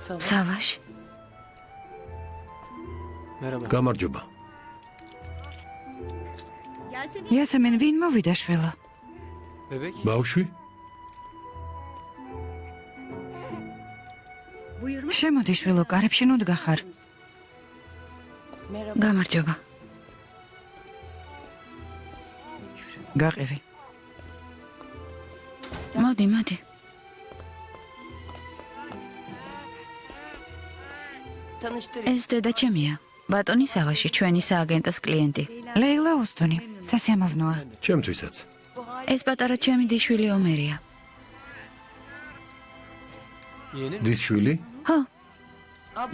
სავაშ. გამარჯობა. იასემინ ვინ მოვიდა შველა? ბავშვი? შემოდი შველო, კარებში ნუდგა ხარ. გამარჯობა. გაყევი. მოდი, მოდი. ეს დედა ჩემია. ბატონი სავაში, ჩვენი სააგენტოს კლიენტი. ლეილა ოსტონი, სასიამოვნოა. ჩემთვისაც. ეს პატარა ჩემი დიშვილი ომერია. დის შვილი? ხო.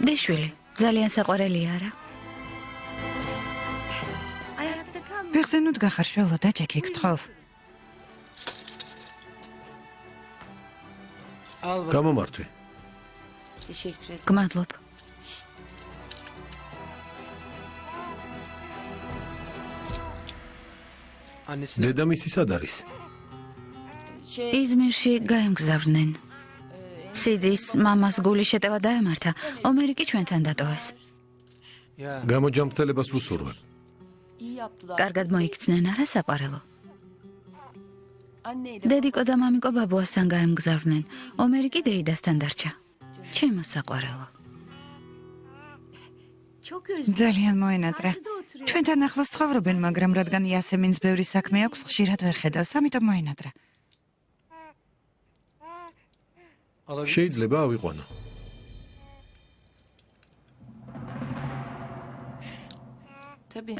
დიშვილი. ძალიან საყვარელია არა? ფეხზე ნუდგა ხარ შველო, დაჭექი გთხოვ. გამომართვი. გმადლობ. დედამისი სად არის? იზმირში გაემგზავრნენ. სიძის მამას გული შეტევა დაემართა. ომერი კი ჩვენთან დატოვეს. გამოჯამრთელებას ვუსურვებ. კარგად მოიქცნენ არა საყვარელო. დედიკო და მამიკო ბაბუასთან გაემგზავრნენ. ომერი კი დეიდასთან დარჩა. ჩემო საყვარელო. ძალიან მოენატრა. ჩვენთან ახლოს ცხოვრობენ, მაგრამ რადგან იასემინს ბევრი საქმე აქვს, ხშირად ვერ ხედავს, ამიტომ მოენატრა. შეიძლება ავიყვანო.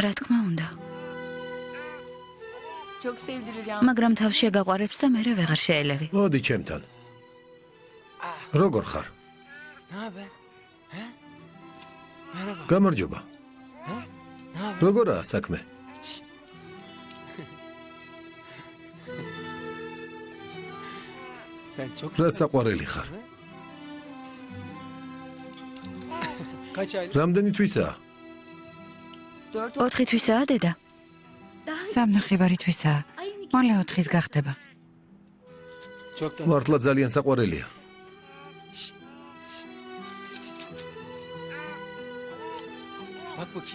რა თქმა უნდა. მაგრამ თავში გაყვარებს და მე ვეღარ შეელევი. მოდი ჩემთან. როგორ ხარ? გამარჯობა. როგორაა საქმე? რა საყვარელი ხარ? რამდენი თვისაა? 4 თვისაა დედა. სამნახევარი თვისაა. მალე 4-ის გახდება. მართლა ძალიან საყვარელია.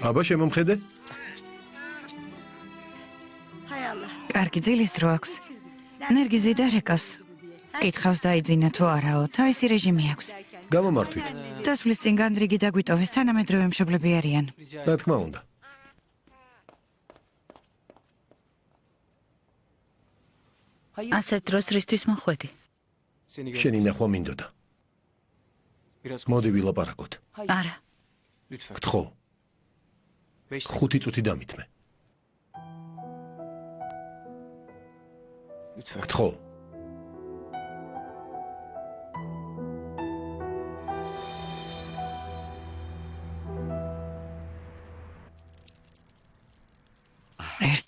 აბა შემომხედე? კარგი ძილის დრო აქვს. ნერგიზი და რეკავს. კითხავს დაიძინა თუ არაო, თავისი რეჟიმი აქვს. გამომართვით. წასვლის წინ განდრიგი დაგვიტოვეს, თანამედროვე მშობლები არიან. რა თქმა უნდა. ასეთ დროს რისთვის მოხვედი? შენი ნახვა მინდოდა. მოდი ვილაპარაკოთ. არა. გთხოვ. 5 წუთი დამითმე. გთხოვ.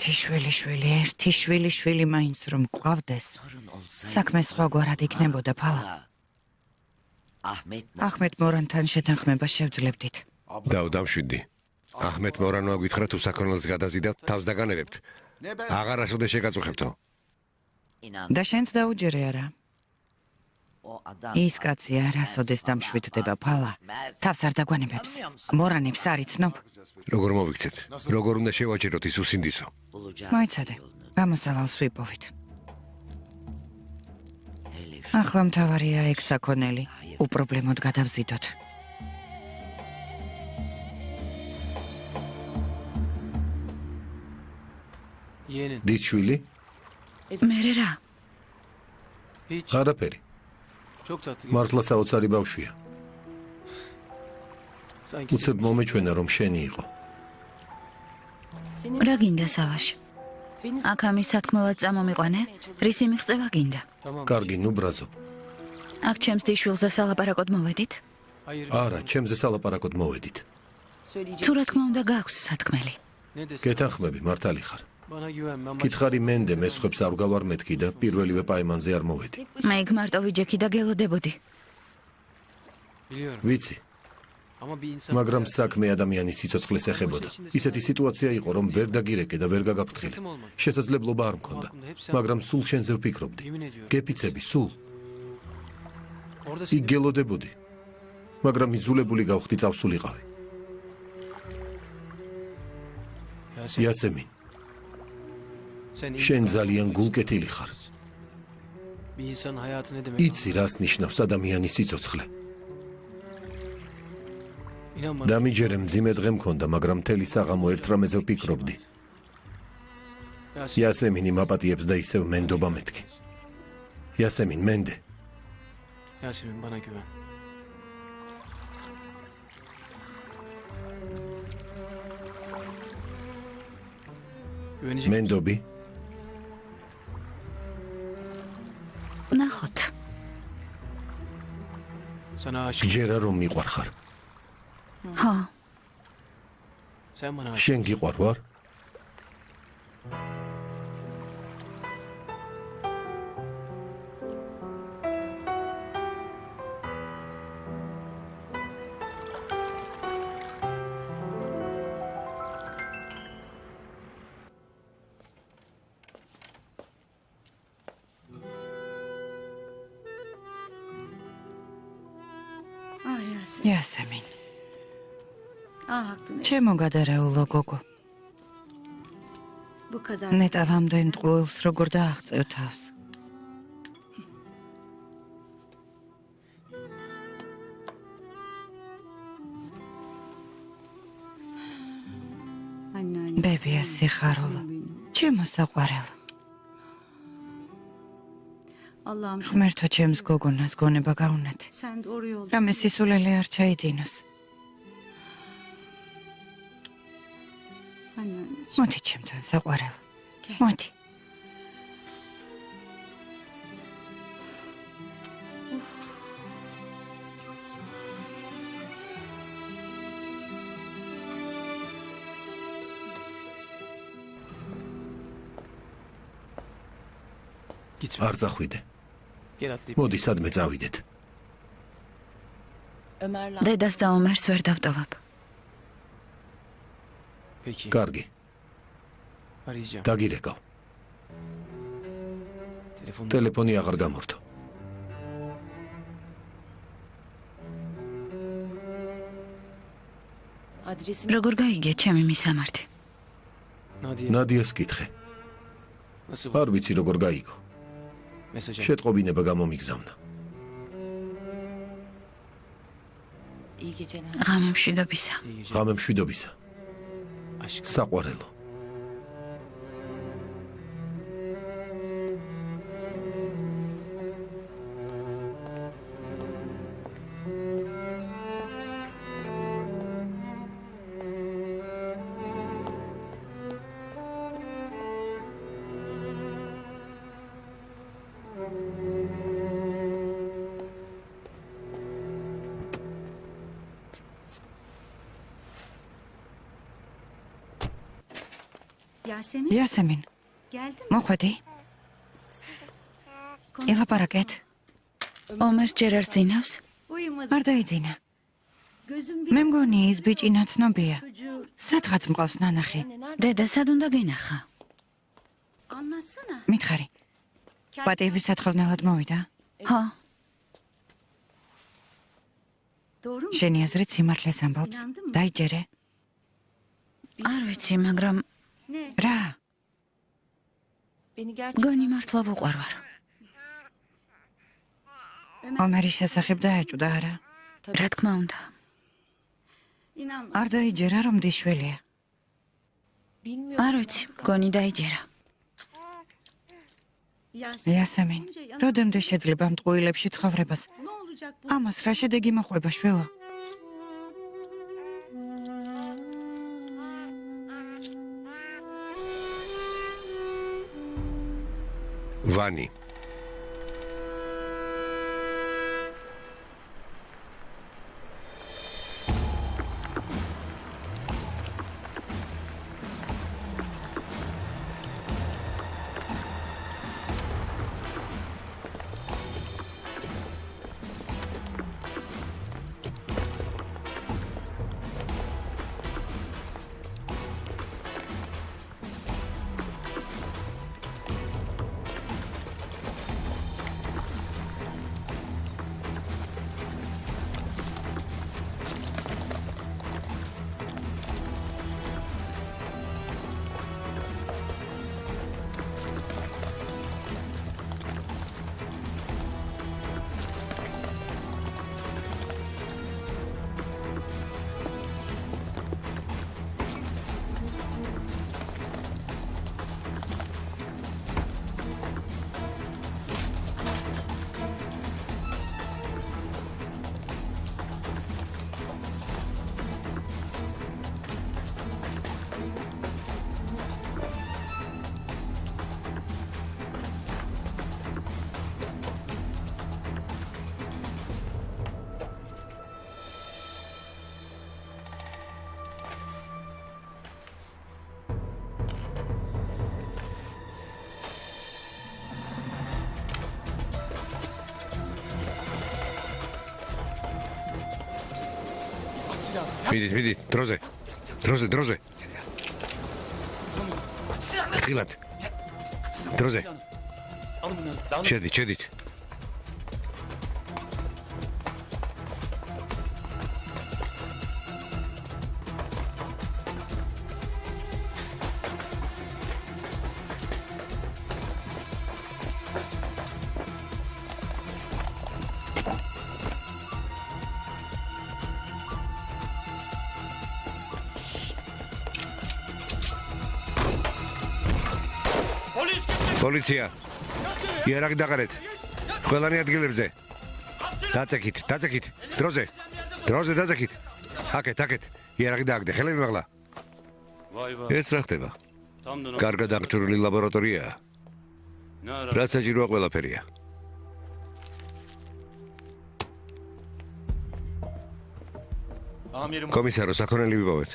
ერთი შვილი მაინც რომ გვყავდეს. საქმე სხვაგვარად იქნებოდა ფალა. აჰმედ მორანთან შეთანხმება შევძლებდით. დავდამშვიდი. აჰმედ მორანოა გითხრა თუ საქონელს გადაზიდავთ, თავს დაგანებებთ. აღარასოდეს შეგაწუხებთო. და შენც დაუჯერე არა. ის კაცი არასოდეს დამშვიდდება ფალა. თავს არ დაგვანებებს. მორანებს არ იცნობ. როგორ მოვიქცეთ? როგორ უნდა შევაჭიროთ ის უსინდისო? მოიცადე. გამოსავალს ვიპოვით. ახლა მთავარია ეგ საქონელი. უპრობლემოდ გადავზიდოთ. დის შვილი? მერე რა? არაფერი. მართლა საოცარი ბავშვია. უცებ მომეჩვენა რომ შენი იყო. რა გინდა სავაშ? აქ ამის სათქმელად წამომიყვანე? რისი მიღწევა გინდა? კარგი, ნუ ბრაზობ. აქ ჩემს დიშვილზე სალაპარაკოდ მოვედით? არა, ჩემზე სალაპარაკოდ მოვედით. თუ რა თქმა უნდა გაქვს სათქმელი. გეთანხმები, მართალი ხარ. კითხარი მენდე მესხვებს არ გავარ მეთქი და პირველივე პაემანზე არ მოვედი. მე იქ მარტო ვიჯექი და გელოდებოდი. ვიცი. მაგრამ საქმე ადამიანის სიცოცხლეს ეხებოდა. ისეთი სიტუაცია იყო, რომ ვერ დაგირეკე და ვერ გაგაფრთხილე. შესაძლებლობა არ მქონდა, მაგრამ სულ შენზე ვფიქრობდი. გეფიცები, სულ. იქ გელოდებოდი. მაგრამ იძულებული გავხდი წავსულიყავი. იასემინ, შენ ძალიან გულკეთილი ხარ. იცი, რას ნიშნავს ადამიანის სიცოცხლე. დამიჯერე მძიმე დღე მქონდა, მაგრამ მთელი საღამო ერთ რამეზე ვფიქრობდი. იასემინი მაპატიებს და ისევ მენდობა მეთქი. იასემინ, მენდე. Yasemin bana güven. Güvenecek მენდობი, ნახოთ. sana aşık. გჯერა რომ მიყვარხარ. ხო, Sen bana aşık. შენ გიყვარ ვარ? იასემინ. ჩემო გადარაულო გოგო. ნეტავამდენ ტყუილს როგორ დააღწევ თავს. ბებია სიხარულო. ჩემო საყვარელო. ღმერთო ჩემს გოგონას გონება გაუნეთ. რამე სისულელე არ ჩაიდინოს. მოდი ჩემთან საყვარელო. მოდი. Gitme. არ წახვიდე. Gel atlayıp. მოდი სადმე წავიდეთ. დედას და ომერს ვერ დავტოვებ. Peki. კარგი, Arayacağım. დაგირეკავ. Telefonu. ტელეფონი აღარ გამორთო. როგორ გაიგე ჩემი მისამართი? Nadia. ნადიას კითხე. Nasıl? არ ვიცი როგორ გაიგო. Mesaj. შეტყობინება გამომიგზავნა. ღამე მშვიდობისა. ღამე მშვიდობისა. Aşk. საყვარელო. იასემინ. მოხვედი. ელაპარაკეთ. ომერს ჯერ არ წინავს? არ დაიძინა. მე მგონი ის ბიჭი ნაცნობია. სადღაც მყავს ნანახი. დედა სად უნდა გინახა? მითხარი. პატიების სათხოვნელად მოვიდა? ხო, შენი აზრით სიმართლეს ამბობს? დაიჯერე. არ ვიცი, მაგრამ რა? გონი მართლა ვუყვარვარ. ომერის შესახებ დაეჭვდა არა? რა თქმა უნდა. არ დაიჯერა რომ დიშვილია. არ ვიცი, გონი დაიჯერა. იასემინ, როდემდე შეძლება მტყუილებში ცხოვრებას? ამას რა შედეგი მოხვება შვილო? ვანი. მიდით, დროზე. ხილად. დროზე. შედით. პოლიცია. იარაღი დაღარეთ. ყველანი ადგილებზე. დაწეკით. დროზე დაწეკით. აკეთ. იარაღი დააგდე. ხელები მაღლა. ეს რა ხდება? კარგად აღჭურვილი ლაბორატორიაა. რაც საჭიროა ყველაფერია. კომისარო, საქონელი ვიპოვეთ.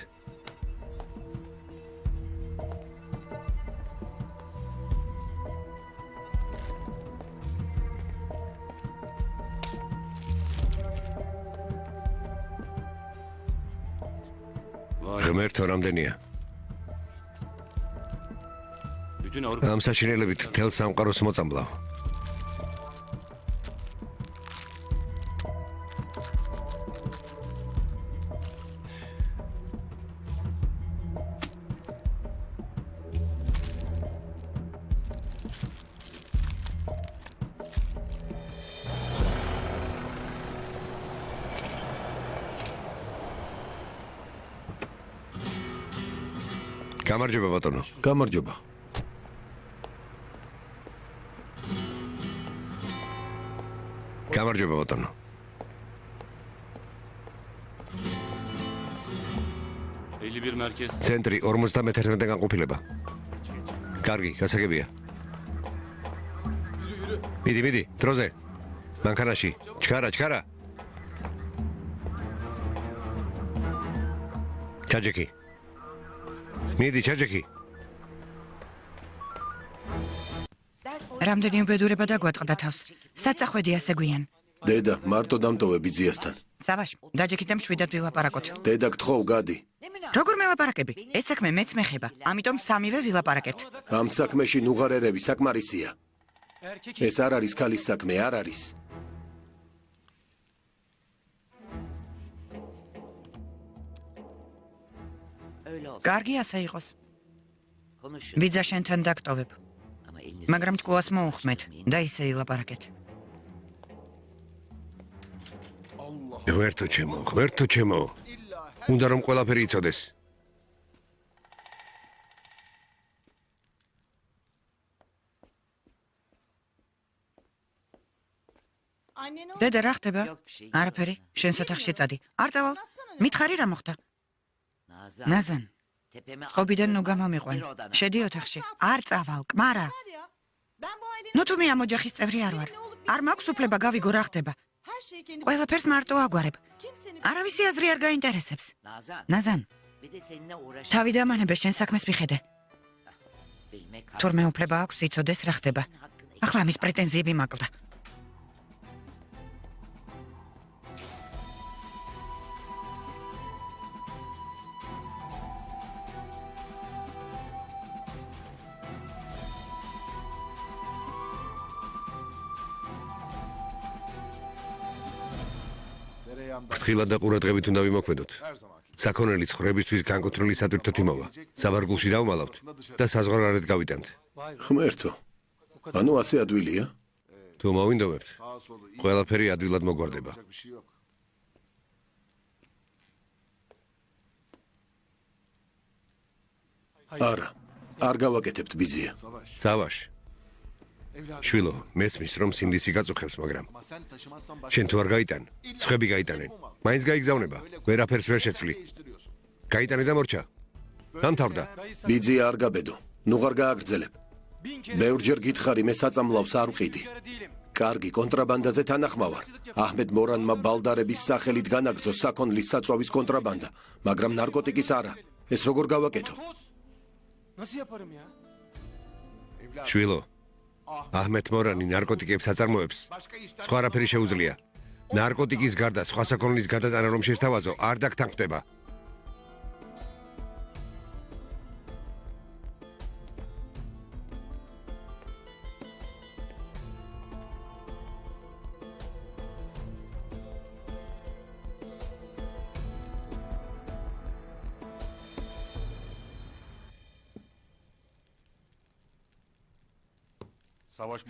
ღმერთო რამდენია? ამ საშინელებით თელ სამყაროს მოწამბლავ. გამარჯობა ბატონო. გამარჯობა. გამარჯობა ბატონო. ცენტრი 51-დან განყოფილება. კარგი, გასაგებია. მიდი, დროზე. მანქანაში. ჩქარა. ჩაჯექი. მიდი, ჩაჯექი. რამდენი უბედურება დაგვატყდა თავს. საწახვედი ასე გვიან. დედა, მარტო დამტოვე ბიძიასთან. სავაში, დაჯექით და მშვიდად ვილაპარაკოთ. დედა, გთხოვ, გადი. როგორ მელაპარაკები? ეს საქმე მეც მეხება. ამიტომ სამივე ვილაპარაკებთ. ამ საქმეში ნუღარერები საკმარისია. ეს არ არის ქალის საქმე, არ არის. კარგი ასე იყოს. ბიძა შენთან დაგტოვებ. მაგრამ თქواس მოუხმეთ და ისე ილაპარაკეთ. ღმერთო ჩემო. უნდა რომ ყველაფერი იცოდეს. დედა რა ხდება? არაფერი, შენ სათავში წადი. არ წავალ. მითხარი რა მოხდა? ნაზან. წყობიდან ნუ გამომიყვან. შედი ოთახში. არ წავალ, კმარა. ნუ თუ მე ამ ოჯახის წევრი არ ვარ. არ მაქვს უფლება გავიგო რა ხდება. ყველაფერს მარტო აგვარებ. არავისი აზრი არ გაინტერესებს. ნაზან. თავი დამანებე შენ საქმეს მიხედე. თურმე უფლება აქვს იცოდეს რა ხდება. ახლა ამის პრეტენზიები მაკლდა. ფრთხილად და ყურადღებით უნდა ვიმოქმედოთ. საქონელი ხრებისთვის განკუთვნილი სატვირთო თიმოვა. საბარგულში დავმალავთ და საზღვარგარეთ გავიტანთ. ღმერთო. ანუ ასე ადვილია? თუ მოვინდომებთ, ყველაფერი ადვილად მოგვარდება. არა, არ გავაკეთებთ ბიზია. სავაში. შვილო, მესმის რომ სინდისი გაწუხებს, მაგრამ შენ თუ არ გაიტან, სხვები გაიტანენ. მაინც გაიგზავნება, ვერაფერს ვერ შეცვლი. გაიტანე და მორჩა. დამთავრდა. ბიძია არ გაბედო, ნუ არ გააგრძელებ. ბევრჯერ გითხარი, მე საწამლავს არ ვყიდი. კარგი, კონტრაბანდაზე თანახმავარ. აჰმედ მორანმა ბალდარების სახელით განაგრძო საქონლის საწვავის კონტრაბანდა, მაგრამ ნარკოტიკის არა. ეს როგორ გავაკეთო? შვილო, აჰმედ მორანი ნარკოტიკებს აწარმოებს. სხვა არაფერი შეუძლია. ნარკოტიკის გარდა სხვა საქონლის გადატანა რომ შესთავაზო, არ დაგთანხმდება.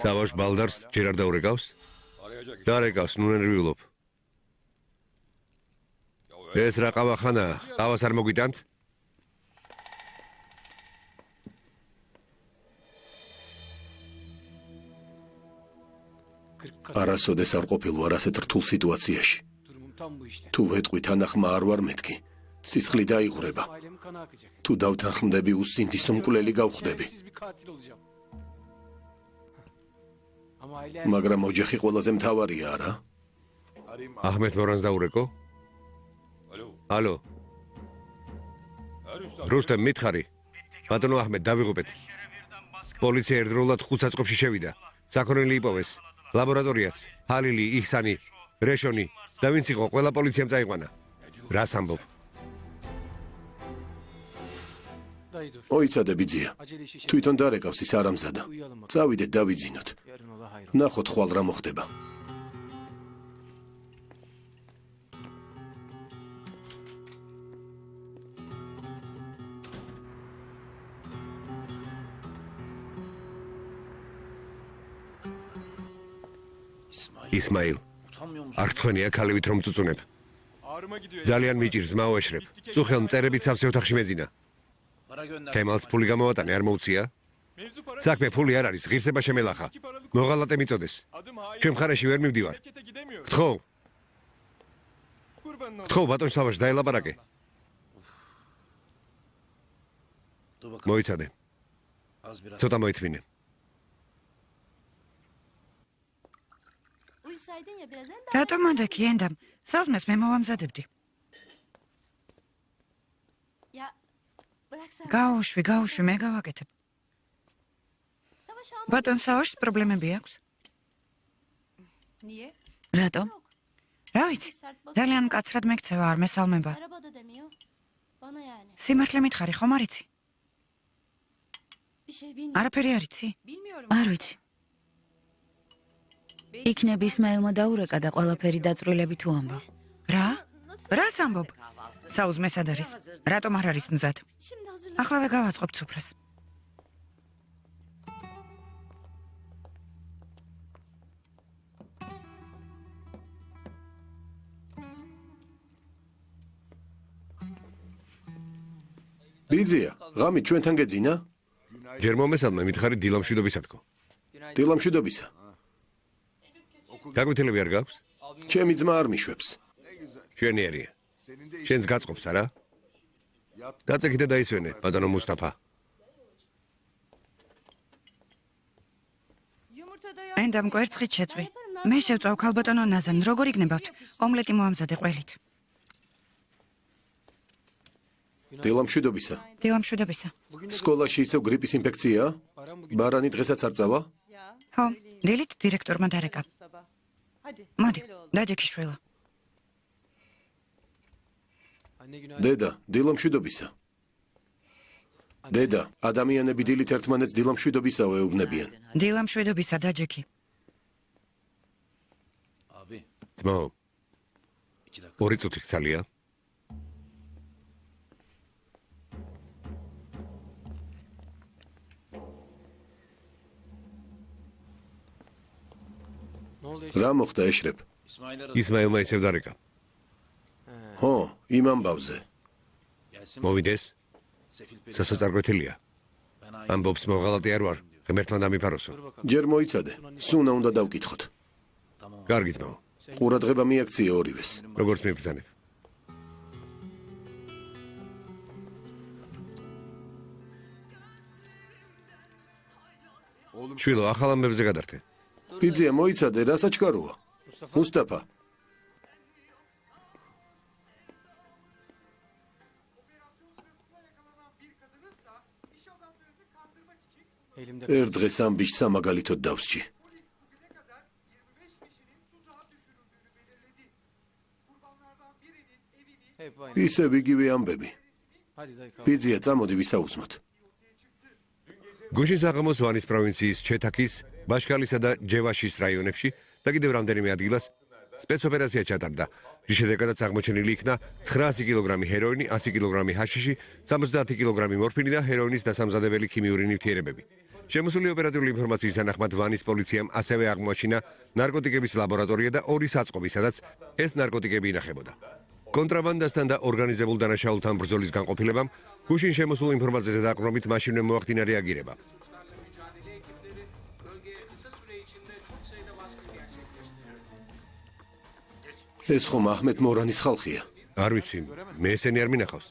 სავაშ ბალდარს ჯერ არ დაურეკავს? დარეკავს, ნუ ნერვიულობ. ეს რა ყავახანაა? ყავას არ მოგვიტანთ? არასოდეს არ ყოფილვარ ასეთ რთულ სიტუაციაში. Durumum tam bu işte. თუ ვეტყვი თანახმა არ ვარ მეთქი, სისხლი დაიღვრება. Ailem kana akacak. თუ დავთანხმდები, უსინდის უმკვლელი გავხდები. Siz bir katil olacağım. Ama aile მაგრამ ოჯახი ყველაზე მთავარია, არა? აჰმედ მორანს დაურეკო? ალო. რუსტემ მითხარი. ბატონო აჰმედ, დავიღუპეთ. პოლიცია ერთდროულად 5 საწყობში შევიდა. საქონელი იპოვეს. ლაბორატორიაც, ჰალილი, იჰსანი, რეშონი და ვინც იყო, ყველა პოლიციამ წაიყვანა. რას ამბობ? dayı dur. ოიცადე ბიძია. Acele işi. თვითონ დარეკავს ის არამზადა. წავიდეთ დავიძინოთ. Yarın ola hayır. ნახოთ ხვალ რა მოხდება. ისმაილ. არ ცხენია ქალივით რომ წუწუნებ. ძალიან მიჭირს მაოეშრებ. წუხელ მწერებით სავსე ოთახში მეძინა. ქემალს ფული გამოვატანე, არ მოუწია? საქმე ფული არ არის, ღირსება შემელახა. მოღალატე მიწოდეს. ჩემ მხარეში ვერ მივდივარ. გთხოვ. გთხოვ ბატონ სავაშ დაელაპარაკე. მოიცადე. ცოტა მოითმინე. Uyusaydın ya biraz en რატომ ანდაკი ენდამ? სავსმეს მე მოვამზადებდი. Ya bıraksana. გაუშვი, მე გავაკეთებ. Savaş alma. ბატონ სავაშს პრობლემები აქვს? Niye? რატომ? რა ვიცი? ძალიან მკაცრად მეკცევა, არ მესალმება. Arabada demiyor. Bana yani. სიმართლე მითხარი, ხომ არ იცი? Bir şey bilmiyorum. არაფერი არ იცი? არ ვიცი. იქნებ ისმაილმა დაურეკა და ყველაფერი დაწვრილები თუ ამბო. რა? რას ამბობ? საუზმეს ად არის? რატომ არ არის მზად? Şimdi hazırlan. ახლა გავაწყობ სუფრას. ბიძია, ღამი ჩვენთან გეძინა? ჯერ მომესალმე მითხარი დილამშვიდობისათქო. დილამშვიდობისა. გაგვეთელები არ გაქვს? ჩემი ძმა არ მიშვებს. ჩვენიერია. შენს გაწყობს არა? დაწეკი და დაისვენე, ბატონო მუსტაფა. ენდამ კვერცხით შეწვი. მე შევწავ ქალბატონო ნაზან, როგორ იგნებავთ? ომლეტი მოამზადე ყველით. დილამშვიდობისა. დილამშვიდობისა. სკოლაში ისევ გრიპის ინფექციაა? ბარანი დღესაც არ წავა? ხო, დილით დირექტორმა დარეკა. მოდი, დაჯექი შვილა. Anne günaydın. დედა, დილამშვიდობისა. დედა, ადამიანები დილით ერთმანეთს დილამშვიდობისაო ეუბნებიან. დილამშვიდობისა, დაჯექი. ძმო. 2 წუთი ხალია. Ne oluyor? რა მოხდა ეშრებ? ისმაილმა ისევ დარეკა. ხო, იმ ამბავზე. მოვიდეს. სასოწარკვეთილია. ამბობს მოღალატე არ ვარ, ღმერთმა დამიფაროსო. ჯერ მოიცადე, სუნა უნდა დავკითხოთ. კარგი ძმო. ყურადღება მიაქცია ორივეს. როგორც მიბრძანებ. შვილო, ახალ ამბებზე გადართე. ბიძია, მოიცადე, რა საჩქაროა? მუსტაფა. Elimde ერთ დღეს ამბიშს სამაგალითოდ დავსჭი. ისევ იგივე ამბები. Hadi dayı kalk. ბიძია, წამოდი ვისაუზმოთ. გუშინ საღამოს ვანის პროვინციის ჩეთაქის, ბაშკალისა და ჯევაშის რაიონებში და კიდევ რამდენიმე ადგილას სპეცოპერაცია ჩატარდა. რის შედეგადაც აღმოჩენილი იქნა 900 კილოგრამი ჰეროინი, 100 კილოგრამი ჰაშიში, 70 კილოგრამი მორფინი და ჰეროინის დასამზადებელი ქიმიური ნივთიერებები. შემოსული ოპერატიული ინფორმაციის თანახმად ვანის პოლიციამ ასევე აღმოაჩინა ნარკოტიკების ლაბორატორია და 2 საწყობი, სადაც ეს ნარკოტიკები ინახებოდა. კონტრაბანდასთან და ორგანიზებულ დანაშაულთან ბრძოლის განყოფილებამ გუშინ შემოსულ ინფორმაციაზე დაყრდნობით მაშინვე მოახდინა რეაგირება. ეს ხომ აჰმედ მორანის ხალხია. არ ვიცი, მე ესენი არ მინახავს.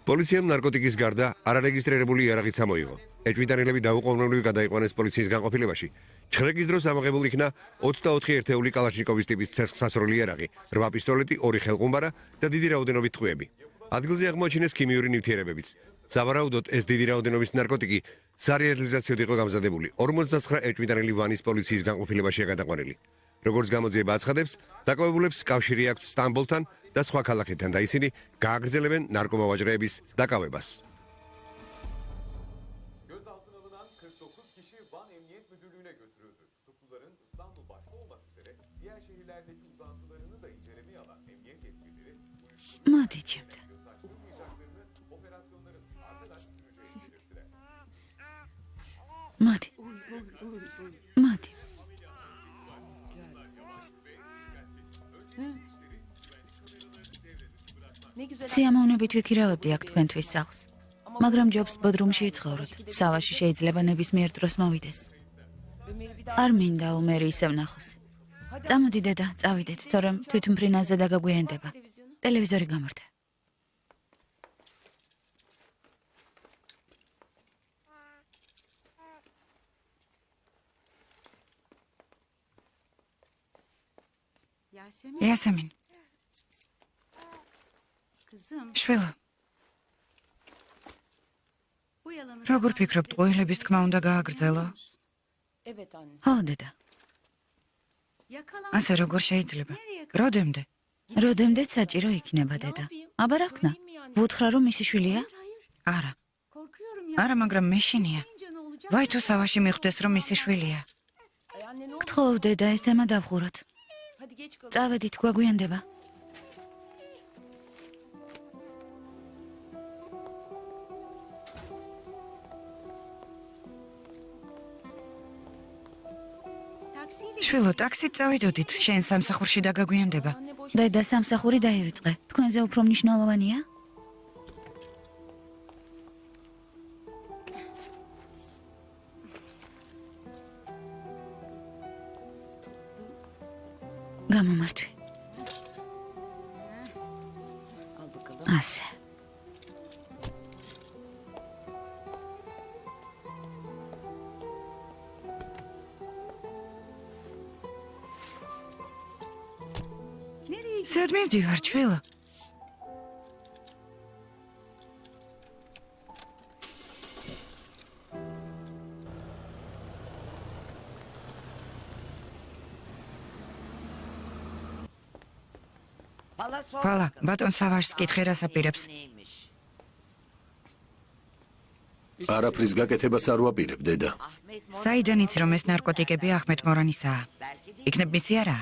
პოლიციამ ნარკოტიკის გარდა არარეგისტრირებული იარაღიც ამოიღო. ეჭვიტანილები დაუყოვნებლივ გადაიყვანეს პოლიციის განყოფილებაში. ჩხრეკის დროს ამოღებულ იქნა 24 ერთეული კალაშნიკოვის ტიპის ცეცხლსასროლი იარაღი, 8 პისტოლეტი, 2 ხელყუმბარა და დიდი რაოდენობით ტყვეები. ადგილზე აღმოაჩინეს ქიმიური ნივთიერებებიც. სავარაუდოდ ეს დიდი რაოდენობის ნარკოტიკი სარეალიზაციოდ იყო გამზადებული. 49 ეჭვიტანილი ვანის პოლიციის განყოფილებაშია გადაყვანილი. როგორც გამოძიება აცხადებს, დაკავებულებს კავშირი აქვთ სტამბოლთან და სხვა ქალაქებთან და ისინი გააგრძელებენ ნარკომოვაჭრეების დაკავებას. Gözaltına alınan 49 kişi Van Emniyet Müdürlüğü'ne götürüldü. Tutukluların İstanbul başta olmak üzere diğer şehirlerdeki uzantılarını da incelemeye alan emniyet yetkilileri მოდი ჩემთან. uygulayacaklarını operasyonların ardından süreceğini belirttiler. მოდი. მოდი. სიამოვნებით ვიქირავებდი აქ თქვენთვის სახლს. მაგრამ ჯობს ბოდრუმში იცხოვროთ. სავაში შეიძლება ნებისმიერ დროს მოვიდეს. არ მინდა უმერი ისევ ნახოს. წამოდი დედა, წავიდეთ, თორემ თვითმფრინავზე დაგაგვიანდება. ტელევიზორი გამორდა. იასემინ, შვილო, როგორ ფიქრობ, ტყუილების თქმა უნდა გააგრძელო? ხო, დედა. ასე როგორ შეიძლება? როდემდე? როდემდეც საჭირო იქნება, დედა. აბა რა ვქნა? ვუთხრა რომ მისი შვილია? არა. არა, მაგრამ მეშინია. ვაი თუ სავაში მიხვდეს რომ მისი შვილია. გთხოვ, დედა, ეს თემა დავხუროთ. წავედით, გვაგვიანდება. შვილო, ტაქსით წავიდოდით, შენ სამსახურში დაგაგვიანდება. დედა, სამსახური დაივიწყე. თქვენზე უფრო მნიშვნელოვანია? გამომართვი. ასე. სად მივდივარ, შვილო? Pala, ბატონ სავაშს კითხე რას აპირებს? არაფრის გაკეთებას არ ვაპირებ, დედა. საიდან იცი რომ ეს ნარკოტიკები აჰმედ მორანისაა? იქნებ მისი არა?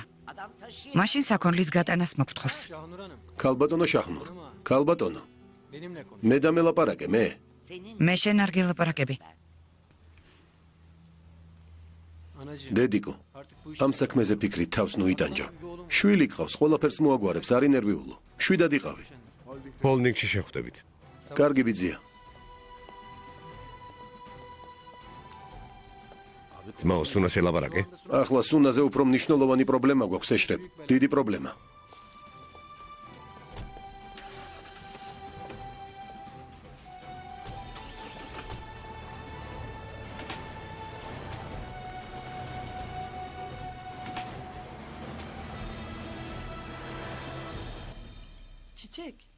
მაშინ საქონლის გატანას მოგთხოვს. Şahnur Hanım, ქალბატონო შაჰნურ, ქალბატონო, benimle konuş. მე დამელაპარაკე, მე. მე შენ არ გელაპარაკები. Anacığım, დედიკო, artık bu ამ işi საქმეზე ფიქრით თავს ნუიტანჯო. შვილი გყავს, ყველაფერს მოაგვარებს, არ ინერვიულო. შვიდად იყავი. ჰოლდინგში შეხვდებით. კარგი ბიძია. ძმაო, სუნას ელაპარაკე? ახლა სუნაზე უფრო მნიშვნელოვანი პრობლემა გვაქვს, ეშრებ. დიდი პრობლემა.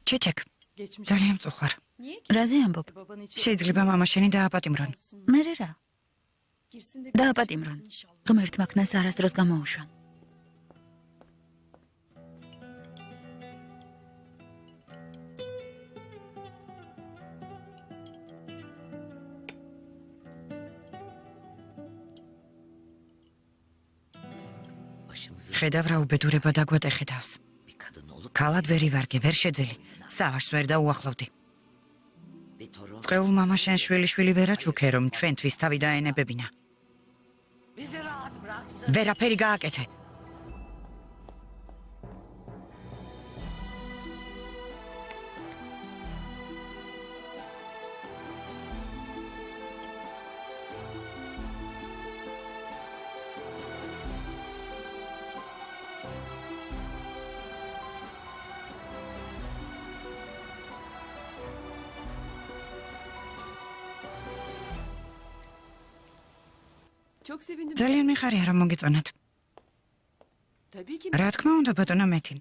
ჩეჩეკ, ძალიან მწუხარ. რაზე ამბობ? შეიძლება მამა შენი დააპატიმრონ. მე რა? დააპატიმრონ. ღმერთმა ქნას არასდროს გამოუშვან. ხედავ რა უბედურება დაგვეტეხეთავს. ქალად ვერ ივარგე, ვერ შეძელი. სავაშს ვერ დაუახლოვდი. წყეულ მამა შენ შვილი ვერაჩუქე, რომ ჩვენთვის თავი დაენებებინა. ვერაფერი გააკეთე. ძალიან მიხარია რომ მოგიწონათ. რა თქმა უნდა ბატონო მეთინ.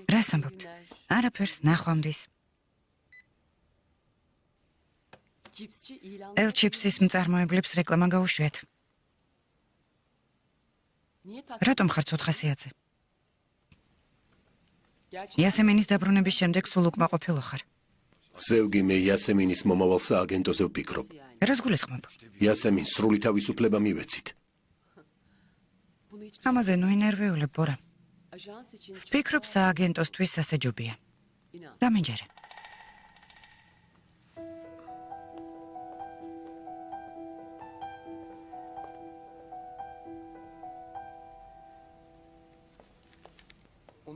რას ამბობთ? არაფერს ნახვამდის. ელჩიპსის მწარმოებლებს რეკლამა გაუშვიათ. რატომ ხარ ცოთხასიათზე? იასემინის დაბრუნების შემდეგ სულ უკმაყოფილო ხარ. ზევგი მე იასემინის მომავალ სააგენტოზე ვფიქრობ. რას გულისხმობ? იასემინს სრული თავისუფლება მივეცით. ამაზე ნუ ინერვიულებ, ბორა. ვფიქრობ სააგენტოსთვის სასაჯობია. დამენჯერე.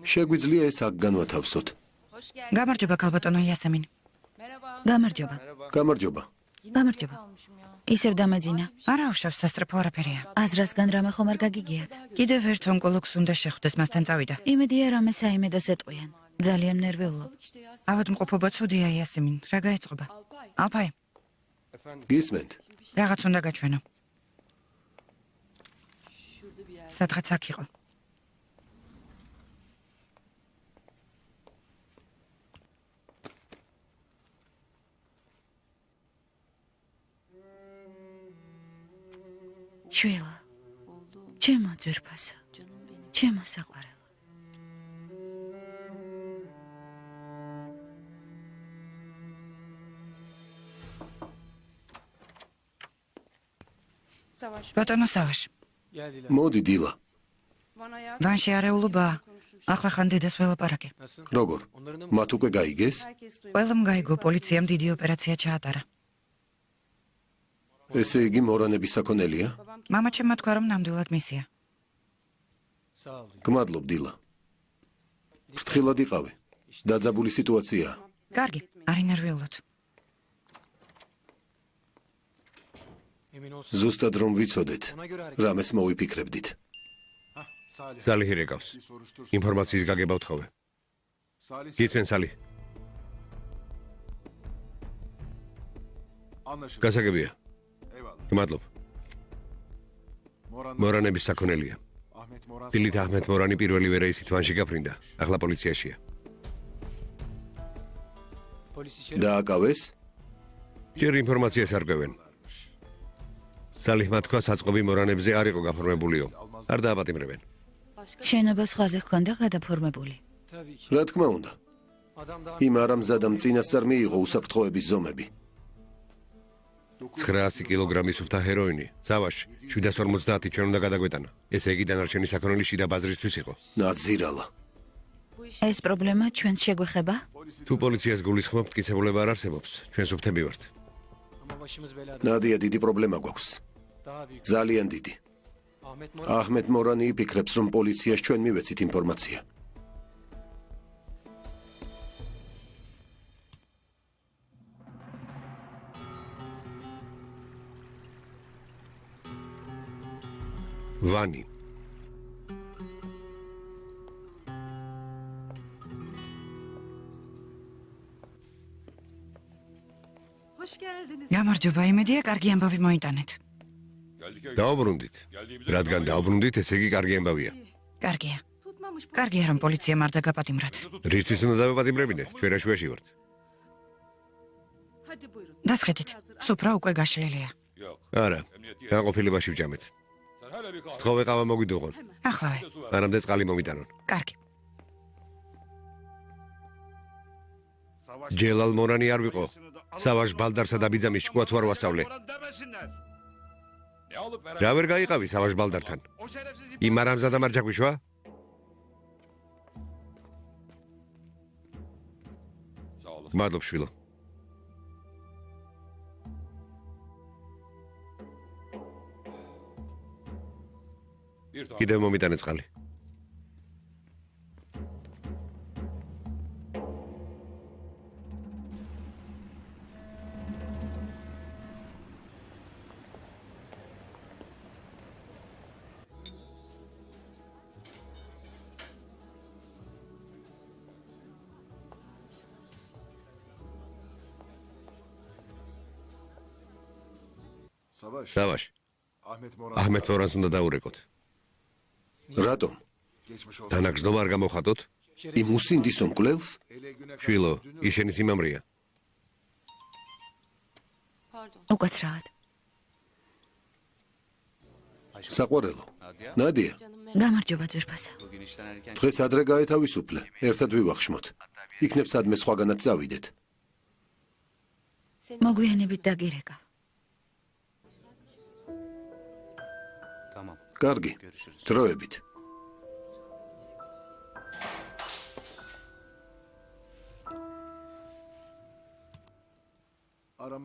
შეგვიძლია ეს აქ განვათავსოთ. გამარჯობა ქალბატონო იასემინ. გამარჯობა. გამარჯობა. გამარჯობა. ისევ დამეძინა. არა უშავს სასტრაფო არაფერია. აზრასგან რამე ხომ არ გაგიგიათ. კიდევ ერთ ონკოლოგს უნდა შეხვდეს, მასთან წავიდა. იმედია რამე საიმედოს ეტყვიან. ძალიან ნერვიულობ. ავადმყოფობა ცუდია იასემინ. რა გაეწყობა? ალფაი, გისმენთ? რაღაც უნდა გაჩვენო. სადღაც აქ იყო. შვილა, ჩემო ძვირფასო, ჩემო საყვარელო. ბატონო სავაშ, მოდი დილა. ვანში არეულობა. ახლა ხან დედას ველაპარაკე. როგორ? მათ უკვე გაიგეს? ყველამ გაიგო, პოლიციამ დიდი ოპერაცია ჩაატარა. ესე იგი მორანების საქონელია? მამა ჩემმა თქვა რომ ნამდვილად მისია. გმადლობ დილა. ფრთხილად იყავი. დაძაბული სიტუაციაა. კარგი, არ ინერვიულოთ. ზუსტად რომ ვიცოდეთ, რამეს მოვიფიქრებდით. სალი ჰირეკავს. ინფორმაციის გაგება ვთხოვე. გიცენ სალი. გასაგებია. გმადლობ. მორანების საქონელია. დილით აჰმედ მორანი პირველივე რეისით ვანში გაფრინდა. ახლა პოლიციაშია. დააკავეს? ჯერ ინფორმაციას არკვევენ. სალიხმა თქვა საწყობი მორანებზე არ იყო გაფორმებულიო. არ დააპატიმრებენ. შენობა სხვაზე ჰქონდა გადაფორმებული. რა თქმა უნდა. იმ არამზადამ წინასწარ მიიღო უსაფრთხოების ზომები. 900 კილოგრამის სუფთა ჰეროინი. სავაში 750 ჩვენ უნდა გადაგვეტანა. ესე იგი დანარჩენი საქონელი შიდა ბაზრისთვის იყო. ნაძირალა. ეს პრობლემა ჩვენს შეგვეხება? თუ პოლიციას გულისხმობთ, მტკიცებულება არ არსებობს. ჩვენ სუფთები ვართ. ნადია დიდი პრობლემა გვაქვს. ძალიან დიდი. აჰმედ მორანი იფიქრებს, რომ პოლიციას ჩვენ მივეცით ინფორმაცია. ვანი. გამარჯობა, იმედია კარგი ამბავი მოიტანეთ. დაუბრუნდით. რადგან დაუბრუნდით, ესე იგი კარგი ამბავია. კარგია. კარგია რომ პოლიციამ არ დაგაპატიმრათ. რისთვის უნდა დავაპატიმრებინეთ? ჩვენ რაშუაში ვართ. დასხედით. სუფრა უკვე გაშლილია. არა, განყოფილებაში ვჭამეთ. სთხოვე ყავა მოგვიდუღონ. ახლავე. არამდე წყალი მომიტანონ. კარგი. ჯელალ მორანი არ ვიყო. სავაშ ბალდარსა და ბიძამის ჭკუა თუ არ ვასწავლე. რა ვერ გაიყავი სავაშ ბალდართან? იმ არამზადამ არ ჯაგვიშვა? მადლობ შვილო. კიდევ მომიტანე წყალი. დავაშ. აჰმედ მორანს უნდა დაურეკოთ. რატომ? დანაგზნობა არ გამოხატოთ? იმ უსინდისო მკვლელს? შვილო, ის შენი სიმამრეა. უკაცრავად. საყვარელო. ნადია, გამარჯობა ძვირფასა. დღეს ადრე გაეთავისუფლე. ერთად ვივახშმოთ. იქნებ სადმე სხვაგანაც წავიდეთ. მოგვიანებით დაგირეკა. კარგი. დროებით.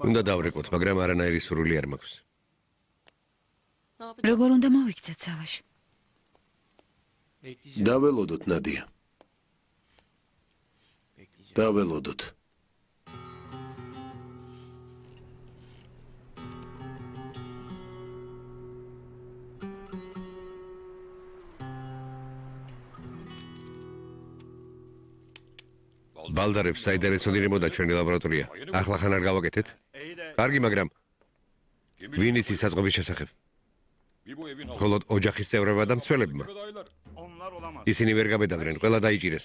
უნდა დავრეკოთ, მაგრამ არანაირი სურვილი არ მაქვს. როგორ უნდა მოვიქცეთ სავაში? დაველოდოთ ნადია. დაველოდოთ. ბალდარებს საინტერესო დინებოდა ჩვენი ლაბორატორია. ახლა ხან არ გავაკეთეთ? კარგი, მაგრამ ვინ იცის საწყობის შესახებ? მხოლოდ ოჯახის წევრებმა და მცველებმა. ისინი ვერ გაბედავდნენ, ყველა დაიჭირეს.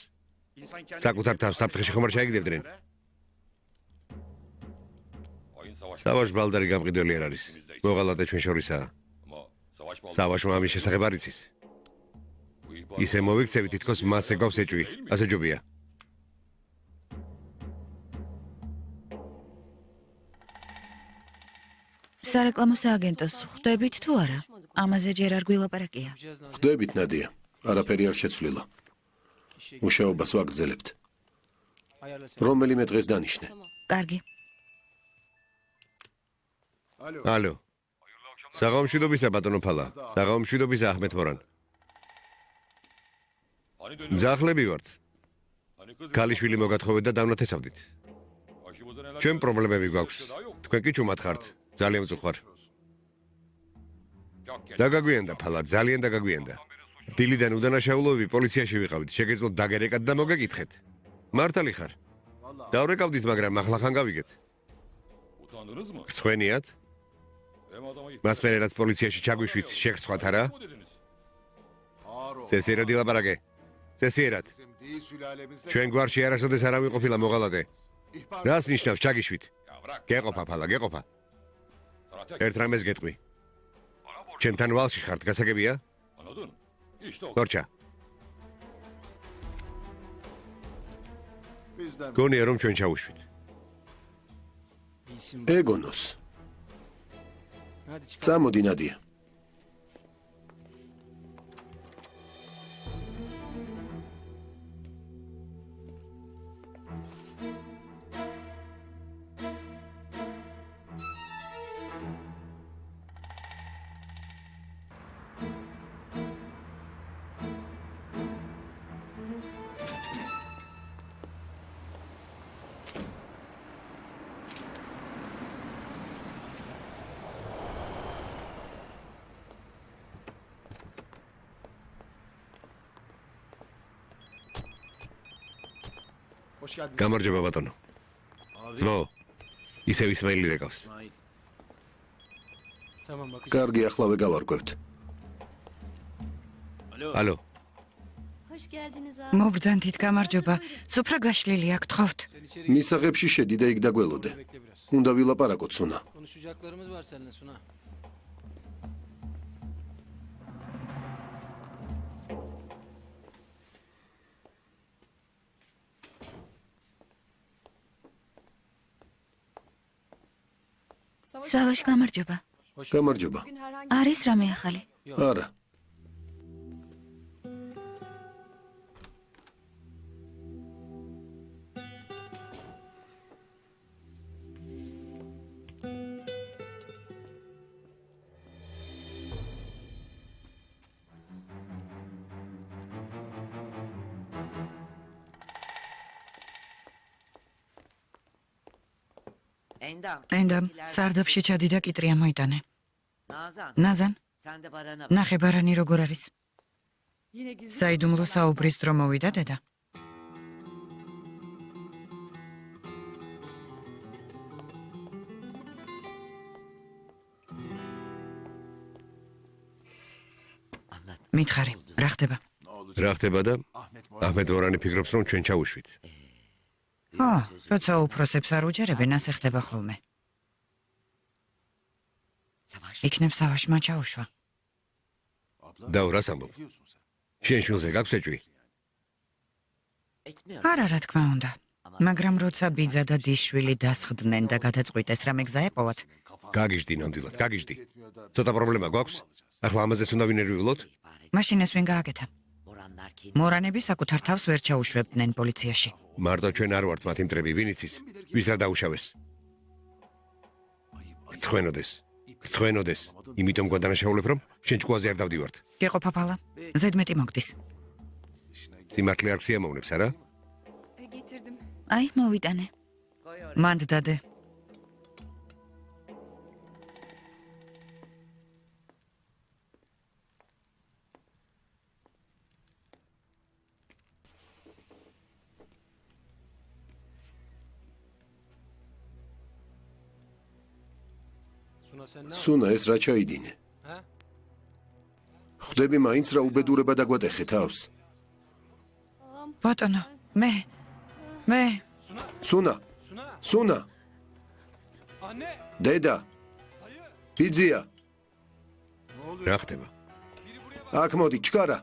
საკუთარ თავს საფრთხეში ხომ არ ჩაიგდებდნენ? სავაშ ბალდარი გამყიდველი არ არის. მოღალატე ჩვენ შორისაა. სავაშმა ამის შესახებ არ იცის. ისე მოვიქცევი, თითქოს მას ეგვავს ეჭვი. ასე ჯობია. სარეკლამო სააგენტოს ხვდებით თუ არა? ამაზე ჯერ არ გვილაპარაკია. ხვდებით ნადია. არაფერი არ შეცვლილა. მუშაობას ვაგრძელებთ. რომელიმე დღეს დანიშნე. კარგი. ალო. საღამომშვიდობისა ბატონო ფალა. საღამომშვიდობისა აჰმედ მორან. ძახლები ვართ. ქალიშვილი მოგათხოვეთ და დავნათესავდით. ჩვენ პრობლემები გვაქვს. თქვენ კი ჩუმად ხართ. ძალიან მწუხვარ. დაგაგვიანდა ფალა, ძალიან დაგაგვიანდა. დილიდან უდანაშაულობები პოლიციაში ვიყავით. შეგეძლოთ დაგერეკათ და მოგეკითხეთ. მართალი ხარ? დავრეკავდით, მაგრამ ახლა ხან გავიგეთ. გწვენიათ? მას მერე რაც პოლიციაში ჩაგვიშვით, შეგწყვათ არა? წესიერად ილაპარაკე. წესიერად. ჩვენ გვარში არასოდეს არ ავიყოფილა მოღალატე. რას ნიშნავს ჩაგიშვით? გეყოფა ფალა, გეყოფა. ერთ რამეს გეტყვი. ჩემთან ვალში ხართ, გასაგებია? გორჩა. გონია რომ ჩვენ ჩავუშვით. ეგონოს. წამოდი ნადია. გამარჯობა ბატონო. ძმო, ისევ ისმაილი რეკავს. კარგი, ახლავე გავარკვევთ. ალო. Hoş geldiniz abi. მობრძანთით გამარჯობა. სუფრა გაშლილია, გთხოვთ. მისაღებში შედი და იქ დაგველოდე. უნდა ვილაპარაკოთ სუნა. Konuşacaklarımız var seninle Suna. სავაშ გამარჯობა. გამარჯობა. არის რამე ახალი? არა. ენდამ სარდაფში ჩადი და კიტრია მოიტანე. ნაზან, ნახე ბარანი როგორ არის. საიდუმლო საუბრის დრო მოვიდა დედა. მითხარი, რა ხდება? რა ხდება და აჰმედ მორანი ფიქრობს რომ ჩვენ ჩავუშვით. როცა უფროსებს არ უჯერებენ, ასე ხდება ხოლმე. იქნებ სავაშმა ჩაუშვა. დაუ რას ამბობ? შენ შულზე გაქვს ეჭვი? არა, რა თქმა უნდა. მაგრამ როცა ბიძა და დისშვილი დასხდნენ და გადაწყვიტეს რამე გზა ეპოვათ, გაგიჟდი ნამდვილად, გაგიჟდი. ცოტა პრობლემა გვაქვს? ახლა ამაზეც უნდა ვინერვიულოთ? მაშინ ეს ვინ გააკეთა? მორანები საკუთარ თავს ვერ ჩაუშვებდნენ პოლიციაში. მარტო ჩვენ არ ვართ მათი მტრები, ვინ იცის? ვის რა დაუშავეს? გრცხვენოდეს. იმიტომ გვადანაშაულებ რომ შენ ჭკუაზე არ დავდივართ. გეყოფა ფალა, ზედმეტი მოგდის. სიმართლე არ გსიამოვნებს, არა? აი, მოვიტანე. მანდ დადე. სუნა ეს რა ჩაიდინე? ხვდები მაინც რა უბედურება დაგვატეხე თავს? ბატონო, მე სუნა დედა ბიძია რა ხდება? აქ მოდი ჩქარა.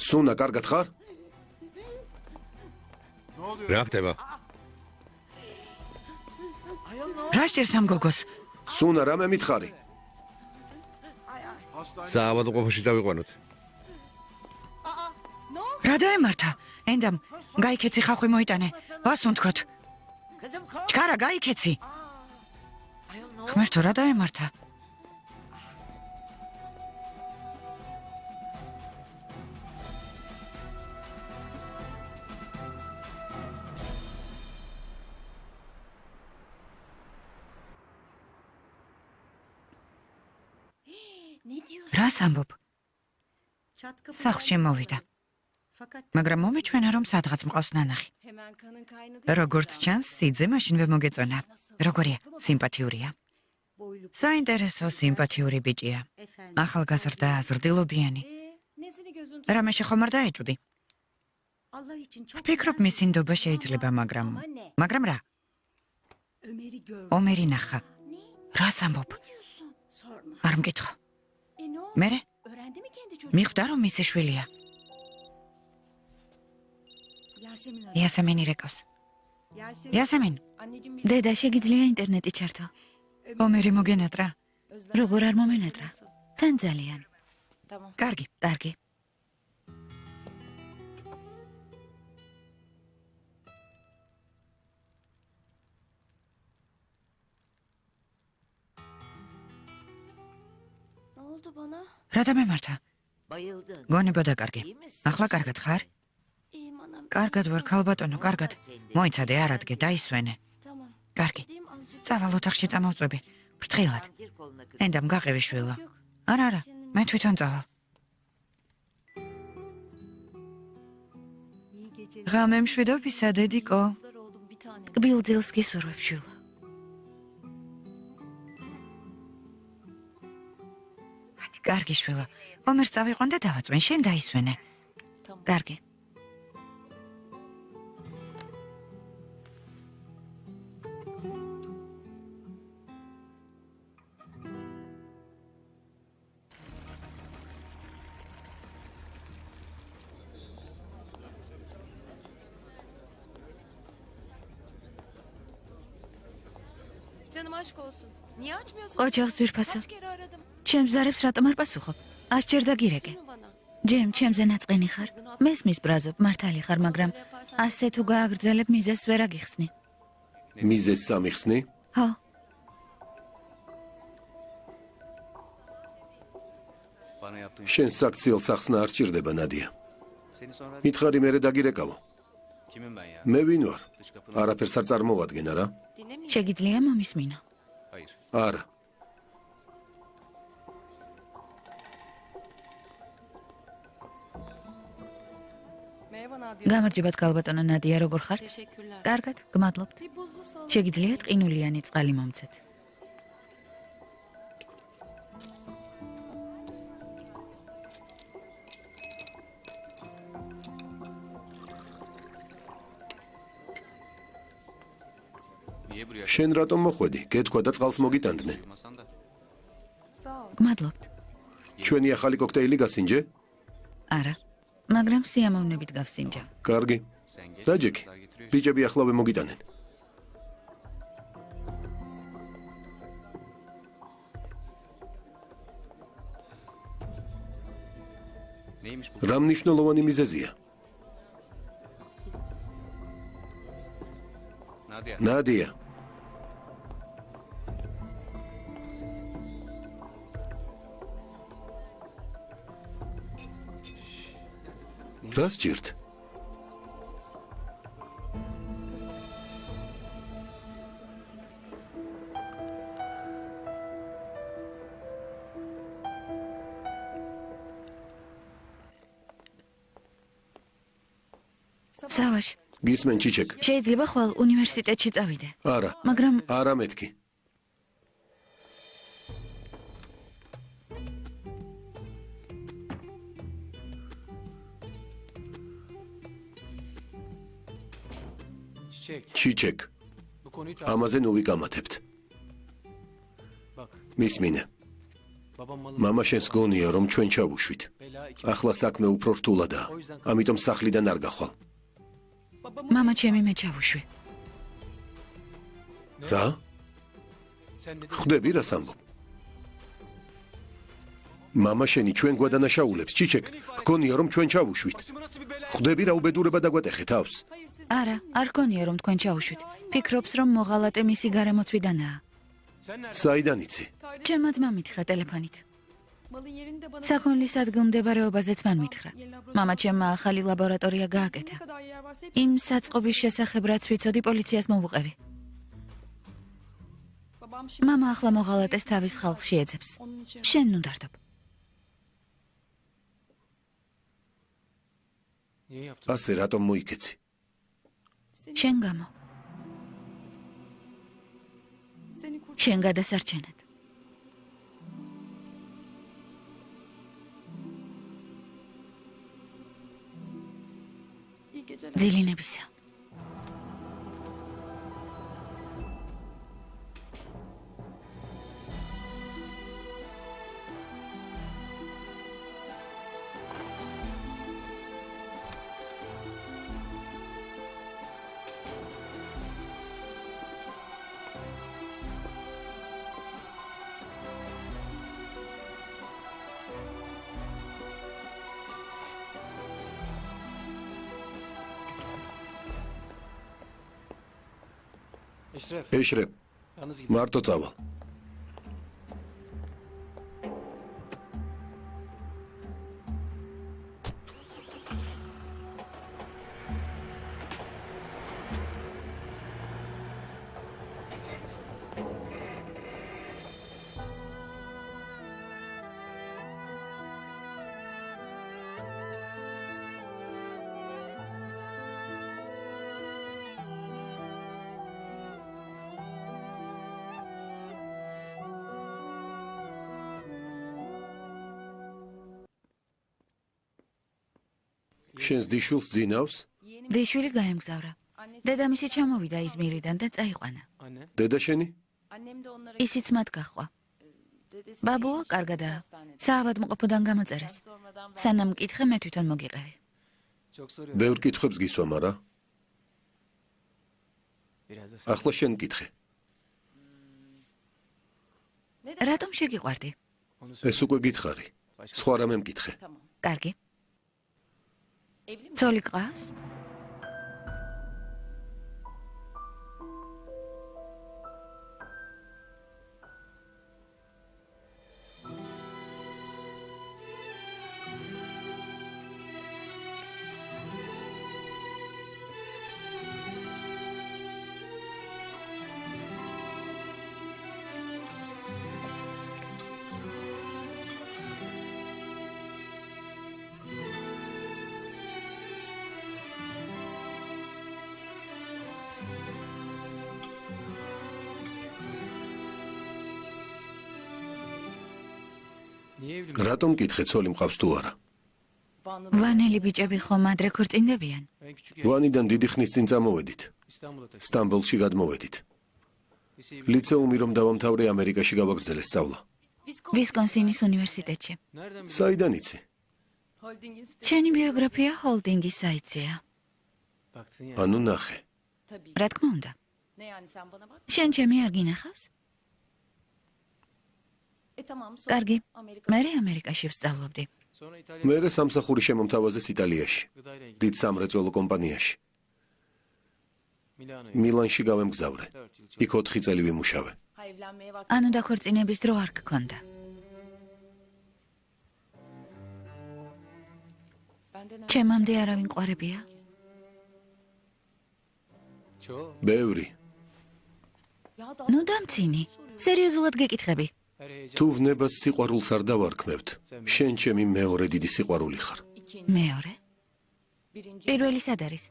სუნა კარგად ხარ? რა ხდება? რა სჭირს ამ გოგოს? სუნა რამე მითხარი? საავადმყოფოში დავიყვანოთ. რა დაემართა? ენდამ, გაიქეცი ხახვი მოიტანე. ვასუნთქოთ. ჩქარა, გაიქეცი. ხმერთო, რა დაემართა? რას ამბობ? სახლში მოვიდა. მაგრამ მომეჩვენა რომ სადღაც მყავს ნანახი. როგორც ჩანს, სიძე მაშინ ვემოგეწონა. როგორია? სიმპათიურია. საინტერესო სიმპათიური ბიჭია. ახალგაზრდა, ზრდილობიანი. რამე შეხომ არ დაეჭვდი? ვფიქრობ მისი ნდობა შეიძლება, მაგრამ რა? ომერი ნახა. რას ამბობ? არ მკითხო. მერე? მიხვდა რომ მისი შვილია. იასემენი რეკავს. იასემენ, დედა, შეგიძლია ინტერნეტი ჩართო? ომერი მოგენატრა. როგორ არ მომენატრა? თან ძალიან. კარგი. რა დამემართა? გონება დაკარგი. ახლა კარგად ხარ? კარგად ვარ, ქალბატონო, კარგად. მოიცადე, არ ადგე, დაისვენე. კარგი. წავალ ოთახში წამოვწვევი. ფრთხილად. ენდამ გაყევი შვილო. არა, მე თვითონ წავალ. ღამე მშვიდობისა, დედიკო. ტკბილ ძილს გისურვებ, შვილო. კარგი შვილო. ომერს წავიყვან და დავაწვენ, შენ დაისვენე. კარგი. Canım aşk olsun. Niye açmıyorsun? ოჯახს ძვირფასო. Kaç kere aradım. ჩემს ზარებს რატომ არ პასუხობ? ასჯერ დაგირეკე. ჯემ, ჩემზე ნაწყენი ხარ. მესმის ბრაზობ, მართალი ხარ, მაგრამ ასე თუ გააგრძელებ, მიზეს ვერ აგიხსნი. მიზეს სამიხსნი? ხო. შენ საქციელ სახსნა არ ჭირდება, ნადია. მითხარი მერე დაგირეკავო. მე ვინ ვარ? არაფერს არ წარმოვადგენ, არა? შეგიძლია მომისმინო. არა. გამარჯობათ გალბატონო ნადია, როგორ ხართ? კარგად, გმადლობთ. შეგიძლიათ ყინულიანი წყალი მომცეთ. შენ რატომ მოხვედი? გეთქვა და წყალს მოგიტანდნენ. გმადლობთ. ჩვენი ახალი კოქტეილი გასინჯე? არა, მაგრამ სიამოვნებით გავსინჯა. კარგი. დაჯექი. ბიჭები ახლავე მოგიტანენ. რა მნიშვნელოვანი მიზეზია? ნადია. რას ჭირთ? სავაშ, გისმენ ჩიჩეკ? შეიძლება ხვალ უნივერსიტეტში წავიდე. არა. მაგრამ არა მეთქი. ჩიჩეკ. ამაზე ნუ ვიკამათებთ. მისმინე. მამა შენს გონია რომ ჩვენ ჩავუშვით. ახლა საქმე უფრო რთულადაა. ამიტომ სახლიდან არ გახვალ. მამა ჩემი მე ჩავუშვი. რა? ხვდები რას ამბობ? მამა შენი ჩვენ გვადანაშაულებს, ჩიჩეკ. გონია რომ ჩვენ ჩავუშვით. ხვდები რა უბედურება დაგვატეხე თავს? არა, არ გონია რომ თქვენ ჩაუშვით. ფიქრობს რომ მოღალატე მისი გარემოცვიდანაა. საიდან იცი? ჩემმა ძმამ მითხრა ტელეფონით. საქონლის ადგილმდებარეობაზეც მან მითხრა. მამა ჩემმა ახალი ლაბორატორია გააკეთა. იმ საწყობის შესახებ რაც ვიცოდი პოლიციას მოვუყევი. მამა ახლა მოღალატეს თავის ხალხში ეძებს. შენ ნუ დარდობ. ასე რატომ მოიქეცი? შენ გამო. შენ გადასარჩენად. დილინებისა. ეშრებ. მარტო წავალ. შენს დიშულს ძინავს? დიშვილი გაემგზავრა. დედამისი ჩამოვიდა იზმირიდან და წაიყვანა. დედა შენი? ისიც მათ გაჰყვა. ბაბუა კარგადაა. საავადმყოფოდან გამოწერეს. სანამ მკითხე მე თვითონ მოგიყევი. ბევრ კითხვებს გისვამ, არა? ახლა შენ მკითხე. რატომ შეგიყვარდი? ეს უკვე გითხარი. სხვა რამე მკითხე. კარგი. ცოლი გყავს? რატომ მკითხე ცოლი მყავს თუ არა? ვანელი ბიჭები ხომ ადრე ქორწინდებიან? ვანიდან დიდი ხნის წინ წამოვედით. სტამბოლში გადმოვედით. ლიცეუმი რომ დავამთავრე ამერიკაში გავაგრძელე სწავლა. ვისკონსინის უნივერსიტეტში. საიდან იცი? შენი ბიოგრაფია ჰოლდინგის საიტზეა. ანუ ნახე. რა თქმა უნდა. შენ ჩემი არ გინახავს? კარგი. მე ამერიკაში ვსწავლობდი. მე სამსახური შემომთავაზეს იტალიაში. დიდ სამრეწველო კომპანიაში. მილანში გავემგზავრე. იქ 4 წელი ვიმუშავე. ანუ დაქორწინების დრო არ გქონდა. ჩემამდე არავინ ყვარებია? ბევრი. ნუ დამცინი. სერიოზულად გეკითხები. თუ ვნებას სიყვარულს არ დავარქმევთ, შენ ჩემი მეორე დიდი სიყვარული ხარ. მეორე? პირველი სად არის?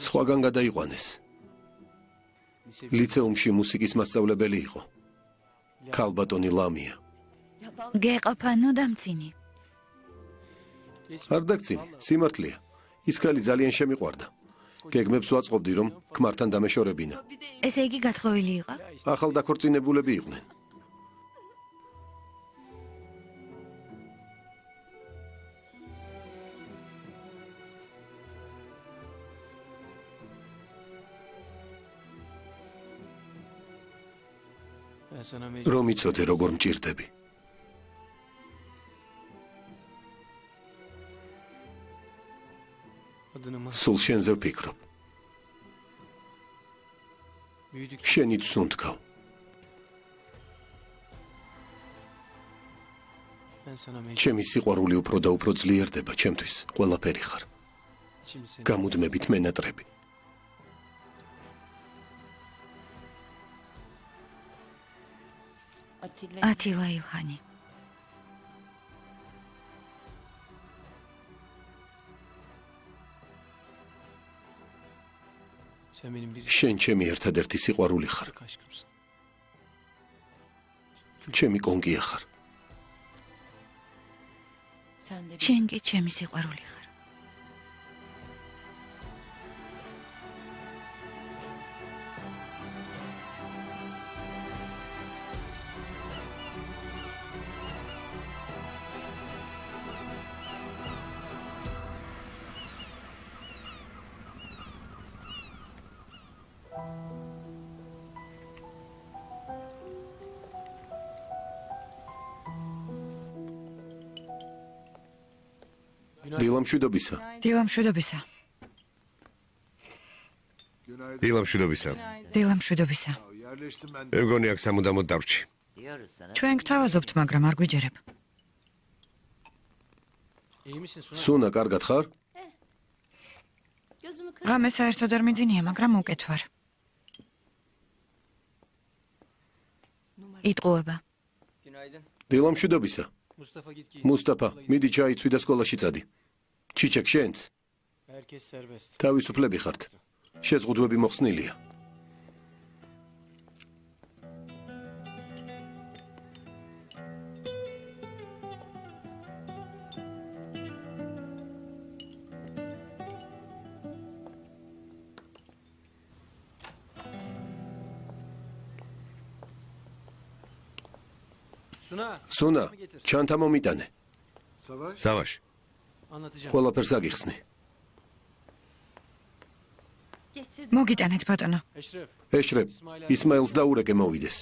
სხვაგან გადაიყვანეს. ლიცეუმში მუსიკის მასწავლებელი იყო. ქალბატონი ლამია. გეყოფა, ნუ დამცინი. არ დაგცინი, სიმართლეა. ის ქალი ძალიან შემიყვარდა. გეგმებს ვაწყობდი, რომ ქმართან დამეშორებინა. ესე იგი გათხოვილი იყო? ახალ დაქორწინებულები იყვნენ. რომ იცოდე როგორ მჭირდები. სულ შენზე ვფიქრობ. შენით სუნთქავ. ჩემი სიყვარული უფრო და უფრო ძლიერდება, ჩემთვის ყველაფერი ხარ. გამუდმებით მენატრები. ათილა ილხანი. შენ ჩემი ერთადერთი სიყვარული ხარ. ჩემი კონკია ხარ. შენ კი ჩემი სიყვარული ხარ. დილამშვიდობისა. დილამშვიდობისა. დილამშვიდობისა. დილამშვიდობისა. მე მგონი აქ სამუდამოდ დარჩი. ჩვენ გთავაზობთ, მაგრამ არ გვიჯერებ. სუნა, კარგად ხარ? ღამე საერთოდ არ მიძინია, მაგრამ უკეთ ვარ. იტყუება. დილამშვიდობისა. მუსტაფა, მიდი ჩაიცვი და სკოლაში წადი. ჩიჩეკ შენც? თავისუფლები ხართ. შეზღუდვები მოხსნილია. სუნა, ჩანთა მომიტანე. სავაში. ყველაფერს აგიხსნი. მოგიტანეთ, ბატონო. ეშრებ, ისმაილს დაურეკე მოვიდეს.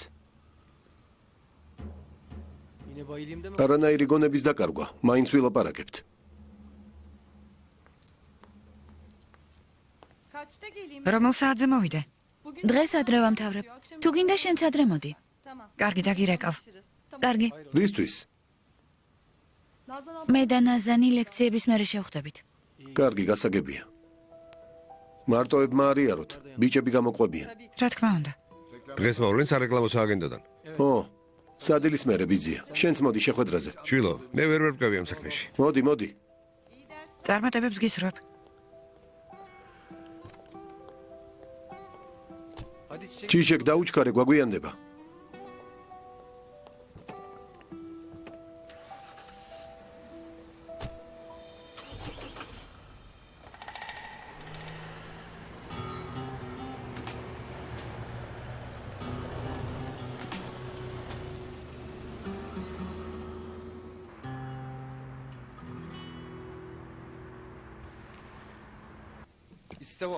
არანაირი გონების დაკარგვა, მაინც ვილაპარაკებთ. რომელ საათზე მოვიდე? დღეს ადრე ვამთავრებ. თუ გინდა შენც ადრე მოდი. კარგი, დაგირეკავ. კარგი. რისთვის? მე და ნაზანი ლექციების მერე შევხვდებით. კარგი, გასაგებია. მარტოებმა არიაროთ, ბიჭები გამოყვებიან. რა თქმა უნდა. დღეს მოვლენ სარეკლამო სააგენტოდან. ო, სადილის მერე ბიძია. შენც მოდი შეხვედრაზე. შვილო, მე ვერ ვერგავი ამ საქმეში. მოდი. წარმატებებს გისურვებ. ჩიჩეკ დაუჩქარე, გვაგვიანდება.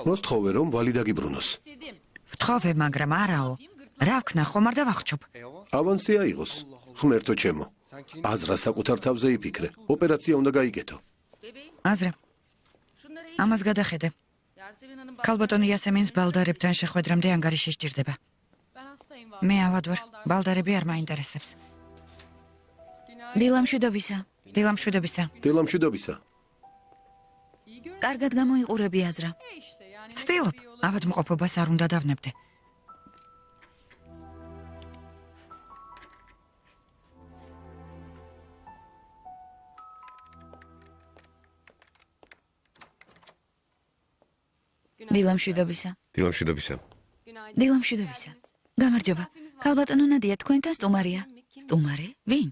მოსთხოვე რომ ვალი დაგიბრუნოს. ვთხოვე, მაგრამ არაო. რა ვქნა, ხომ არ დავახჩობ? ავანსი აიღოს. ღმერთო ჩემო. აზრა საკუთარ თავზე იფიქრე. ოპერაცია უნდა გაიგეთო. აზრა. ამას გადახედე. ქალბატონი იასემინს ბალდარებთან შეხვედრამდე ანგარიში სჭირდება. მე ავად ვარ, ბალდარები არ მაინტერესებს. დილამშვიდობისა. დილამშვიდობისა. დილამშვიდობისა. კარგად გამოიყურები აზრა. ცდილობ, ავადმყოფობას არ უნდა დავნებდე. დილამშვიდობისა. დილამშვიდობისა. დილამშვიდობისა. გამარჯობა. ქალბატონო ნადია, თქვენთან სტუმარია. სტუმარი? ვინ?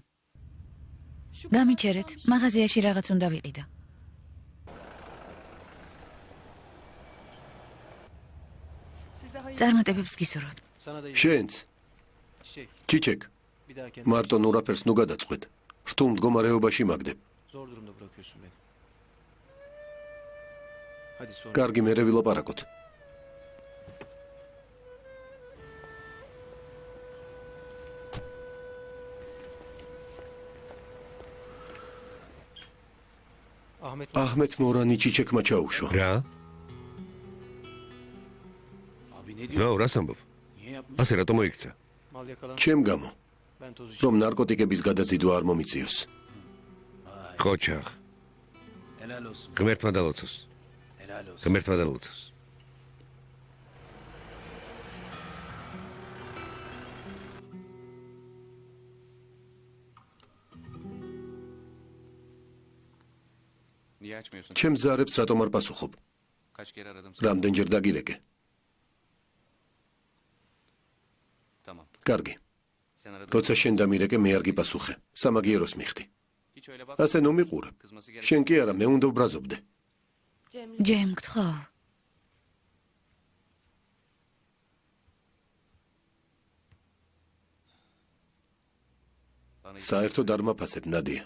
გამიჩერეთ, მაღაზიაში რაღაც უნდა ვიყიდა. წარმატებებს გისურვებ. შენც. ჩიჩეკ. მარტო ნურაფერს ნუ გადაწყვეტ. რთულ მდგომარეობაში მაგდებ. კარგი, მერე ვილაპარაკოთ. აჰმედ მორანი ჩიჩეკმა ჩაუშვა. რა? რა რას ამბობ? ასე რატომ მოიქცა? ჩემ გამო. რომ ნარკოტიკების გადაზიდვა არ მომიწიოს. ხოჩახ. ღმერთმა დალოცოს. ღმერთმა დალოცოს. ჩემ ზარებს რატომ არ პასუხობ? რამდენჯერ დაგირეკე? კარგი. როცა შენ დამირეკე, მე არ გიპასუხე. სამაგიეროს მიხდი. ასე ნუ მიყურებ. შენ კი არა, მე უნდა ვბრაზობდე. ჯემ, გთხოვ. საერთოდ არ მაფასებ, ნადია.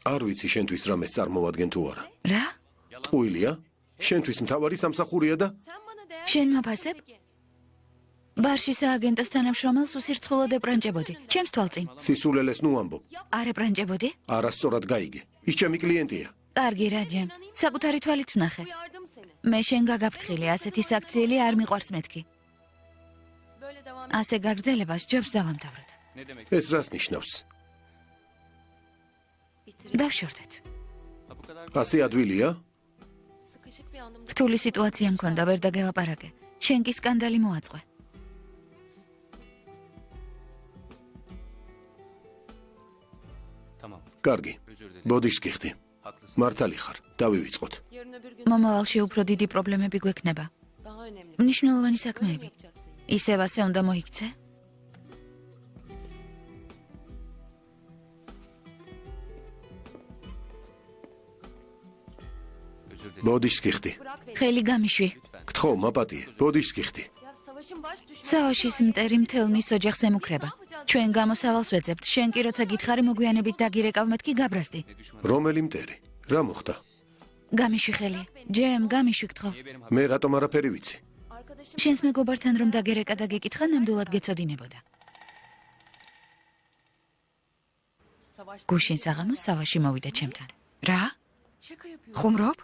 არ ვიცი შენთვის რამეს წარმოვადგენ თუ არა. რა? ტყუილია? შენთვის მთავარი სამსახურია და შენ მაფასებ? ბარში სააგენტოს თანამშრომელს უსირცხვილოდ ებრანჭებოდი. ჩემს თვალწინ. სისულელეს ნუ ამბობ. არ ებრანჭებოდი? არასწორად გაიგე. ის ჩემი კლიენტია. კარგი რა, ჯემ. საკუთარი თვალით ვნახე. მე შენ გაგაფრთხილი, ასეთი საქციელი არ მიყვარს მეთქი. ასე გაგრძელებას ჯობს დავამთავროთ. ეს რას ნიშნავს? დავშორდეთ. ასე ადვილია? რთული სიტუაცია მქონდა, ვერ დაგელაპარაკე. შენ კი სკანდალი მოაწყე. კარგი. ბოდიშს გიხდი. მართალი ხარ. დავივიწყოთ. მომავალში უფრო დიდი პრობლემები გვექნება. მნიშვნელოვანი საქმეები. ისევ ასე უნდა მოიქცე? ბოდიშს გიხდი. ხელი გამიშვი. გთხოვ, მაპატიე. ბოდიშს გიხდი. სავაშის მტერი მთელ მის ოჯახს ემუქრება. ჩვენ გამოსავალს ვეძებთ. შენ კი როცა გითხარი მოგვიანებით დაგირეკავ მეთქი გაბრაზდი. რომელი მტერი? რა მოხდა? გამიშვი ხელი. ჯემ, გამიშვი გთხოვ. მე რატომ არაფერი ვიცი? შენს მეგობართან რომ დაგერეკა და გეკითხა, ნამდვილად გეცოდინებოდა. გუშინ საღამოს სავაში მოვიდა ჩემთან. რა? ხუმრობ?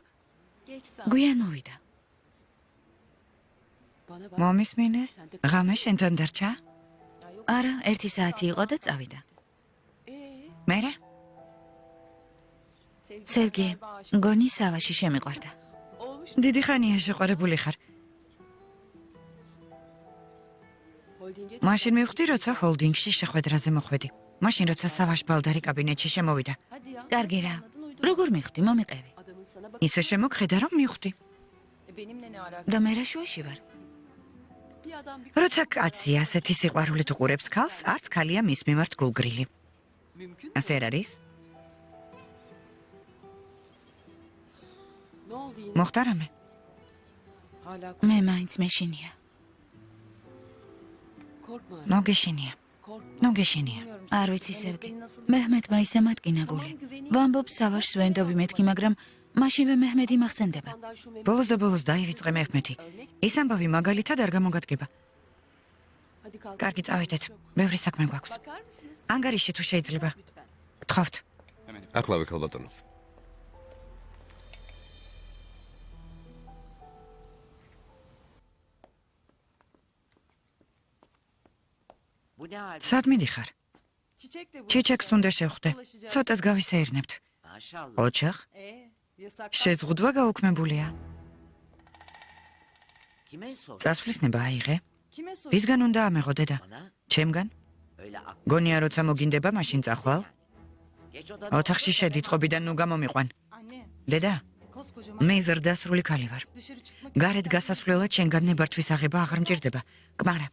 გვიან მოვიდა. მომისმინე? ღამე შენთან დარჩა? არა, 1 საათი იყო და წავიდა. მერე? სერგეი, მგონი სავაში შემიყვარდა. დიდი ხანია შეყვარებული ხარ. მაშინ მივხვდი, როცა ჰოლდინგში შეხვედრაზე მოხვედი. მაშინ როცა სავაშ ბალდარი კაბინეტში შემოვიდა. კარგი რა. როგორ მიხვდი, მომიყევი. ისე შემოგხედა, რომ მივხვდი. და მე რა შუაში ვარ? როცა კაცი ასეთი სიყვარულით უყურებს ქალს, არც ქალია მის მიმართ გულგრილი. ასე არ არის? მოხდა რამე? მე მაინც მეშინია. მოგეშინია. მოგეშინია. არ ვიცი, სერგეი. მეჰმედმა ისე მატკინა გული. ვამბობ სავაშს ვენდობი მეთქი, მაგრამ მაშინვე მეჰმედი მახსენდება. ბოლოს და ბოლოს დაივიწყე მეჰმედი. ეს ამბავი მაგალითად არ გამოგადგება. კარგი, წავიდეთ. ბევრი საქმე გვაქვს. ანგარიში თუ შეიძლება. გთხოვთ. ახლავე ქალბატონო. სად მიდიხარ? ჩიჩეკს უნდა შევხვდე. ცოტას გავისეირნებთ. ოჩახ? შეზღუდვა გაუქმებულია. წასვლის ნება აიღე. ვისგან უნდა ამეღო დედა? ჩემგან? გონია როცა მოგინდება მაშინ წახვალ? ოთახში შედი წყობიდან ნუ გამომიყვან. დედა, მე ზრდასრული ქალი ვარ. გარეთ გასასვლელად შენგან ნებართვის აღება აღარ მჭირდება. კმარა,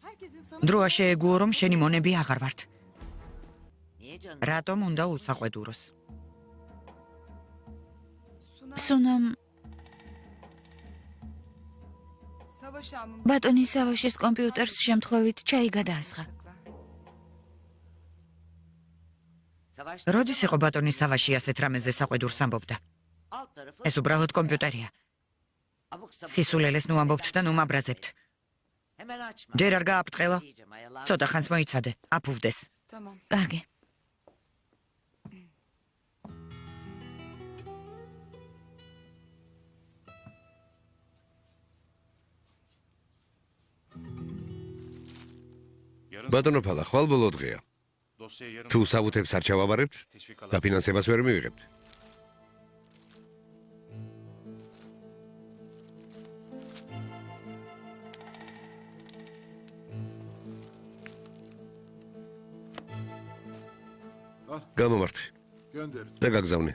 დროა შეეგუო რომ შენი მონები აღარ ვართ. რატომ უნდა უსაყვედუროს? სუნამ ბატონი სავაშის კომპიუტერს შემთხვევით ჩაი გადაასხა. როდის იყო ბატონი სავაში ასეთ რამეზე საყვედურს ამბობდა? ეს უბრალოდ კომპიუტერია. სისულელეს ნუ ამბობთ და ნუ მაბრაზებთ. ჯერ არ გააფრთხილო. ცოტა ხანს მოიცადე, აფუვდეს. კარგი. ბატონო ფალა, ხვალ ბოლო დღეა. თუ საბუთებს არ ჩავაბარებთ და ფინანსებას ვერ მივიღებთ. გამომართვი და გაგზავნე.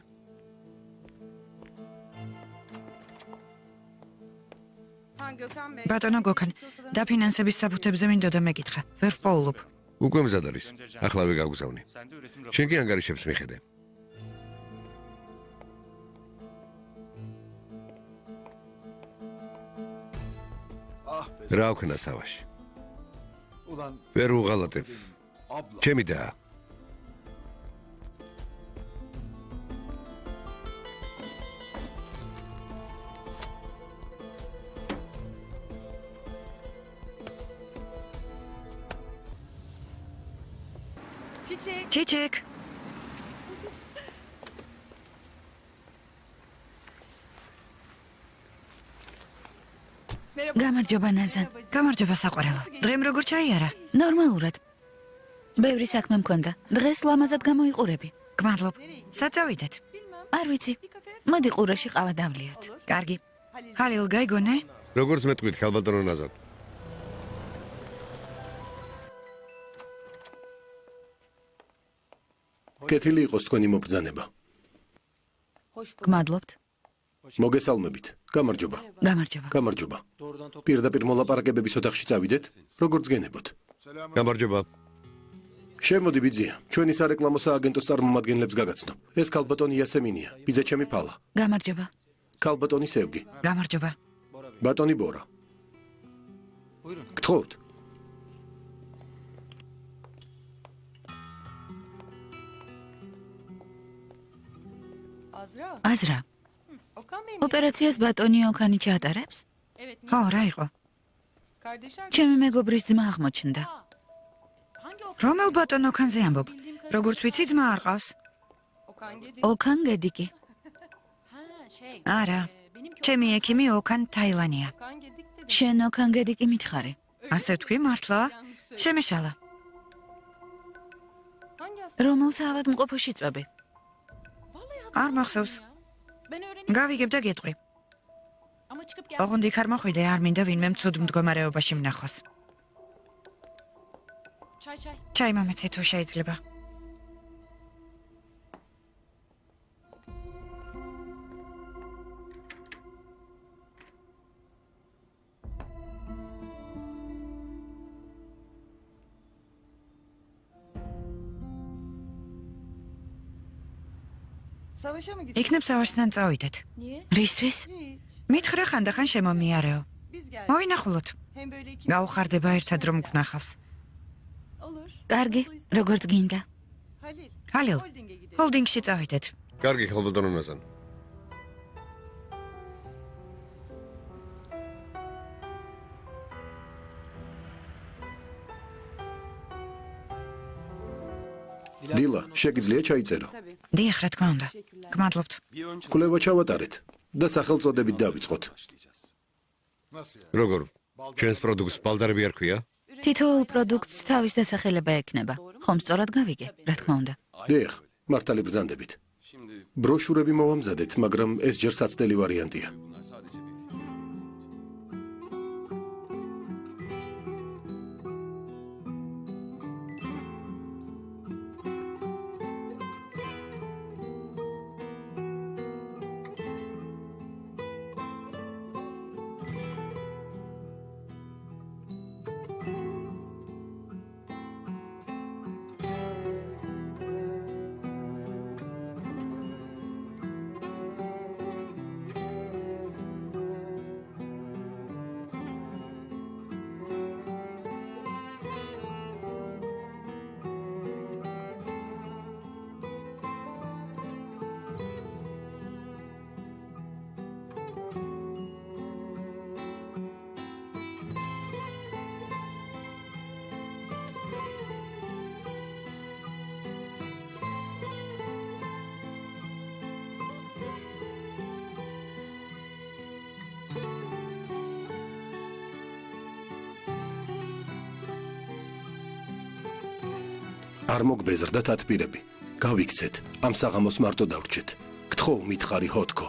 ბატონო გოქან, დაფინანსების საბუთებზე მინდოდა მეკითხა. ვერ ვპოულობ. უკვე მზად არის. ახლავე გაგზავნე. შენ კი ანგარიშებს მიხედე. რა ვქნა სავაში? ვერ უღალატებ. ჩემი და ჩიჩეკ. გამარჯობა ნაზან. გამარჯობა საყვარელო. დღემ როგორ ჩაიარა? ნორმალურად. ბევრი საქმე მქონდა. დღეს ლამაზად გამოიყურები. გმადლობ. სად წავიდეთ? არ ვიცი. მოდი ყურაში ყავა დავლიოთ. კარგი. ჰალილ გაიგონე? როგორც მეტყვით ქალბატონო ნაზარ. კეთილი იყოს თქვენი მობრძანება. გმადლობთ. მოგესალმებით. გამარჯობა. გამარჯობა. გამარჯობა. პირდაპირ მოლაპარაკებების ოთახში წავიდეთ, როგორც გენებოთ. გამარჯობა. შემოდი ბიძია, ჩვენი სარეკლამო სააგენტოს წარმომადგენლებს გაგაცნო. ეს ქალბატონი იასემინია, ბიძა ჩემი ფალა. გამარჯობა. ქალბატონი სევგი. გამარჯობა. ბატონი ბორა. გთხოვთ. აზრა. ოპერაციას ბატონი ოკანი ჩაატარებს? ხო, რა იყო? ჩემი მეგობრის ძმა აღმოჩნდა. რომელ ბატონ ოკანზე ამბობ? როგორც ვიცი, ძმა არ ყავს. ოკან გედიკი. არა. ჩემი ექიმი ოკან თაილანია. შენ ოკან გედიკი მითხარი. ასე თქვი მართლა? შემეშალა. რომელ საავადმყოფოში წვები? არ მახსოვს. გავიგებ და გეტყვი. ოღონდ იქ არ მოხვიდე, არ მინდა ვინმე მცუდ მდგომარეობაში ვნახოს. ჩაი მომეცი თუ შეიძლება. იქნებ სავაშთან წავიდეთ. რისთვის? მითხრა ხანდახან შემომიარეო. მოვინახულოთ. გაუხარდება ერთად რომ გვნახავს. კარგი, როგორც გინდა. ჰალილ, ჰოლდინგში წავიდეთ. კარგი ქალბატონო ნაზან. შეგიძლია ჩაიწერო. დიახ, რა თქმა უნდა. გმადლობთ. კვლევა ჩავატარეთ და სახელწოდებით დავიწყოთ. როგორ? ჩვენს პროდუქტს ბალდარები არ ქვია? თითოეულ პროდუქტს თავის დასახელება ექნება. ხომ სწორად გავიგე, რა თქმა უნდა. დიახ, მართალი ბრძანდებით. ბროშურები მოვამზადეთ, მაგრამ ეს ჯერ საცდელი ვარიანტია. არ მოგბეზრდა თათბირები. გავიქცეთ, ამ საღამოს მარტო დავრჩეთ. გთხოვ, მითხარი ჰოთქო.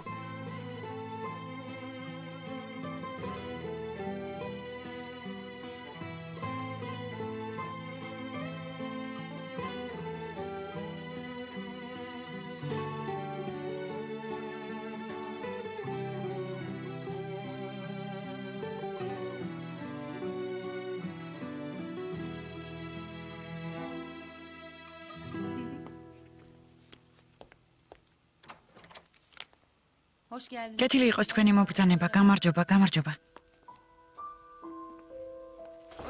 კეთილი იყოს თქვენი მობრძანება, გამარჯობა, გამარჯობა.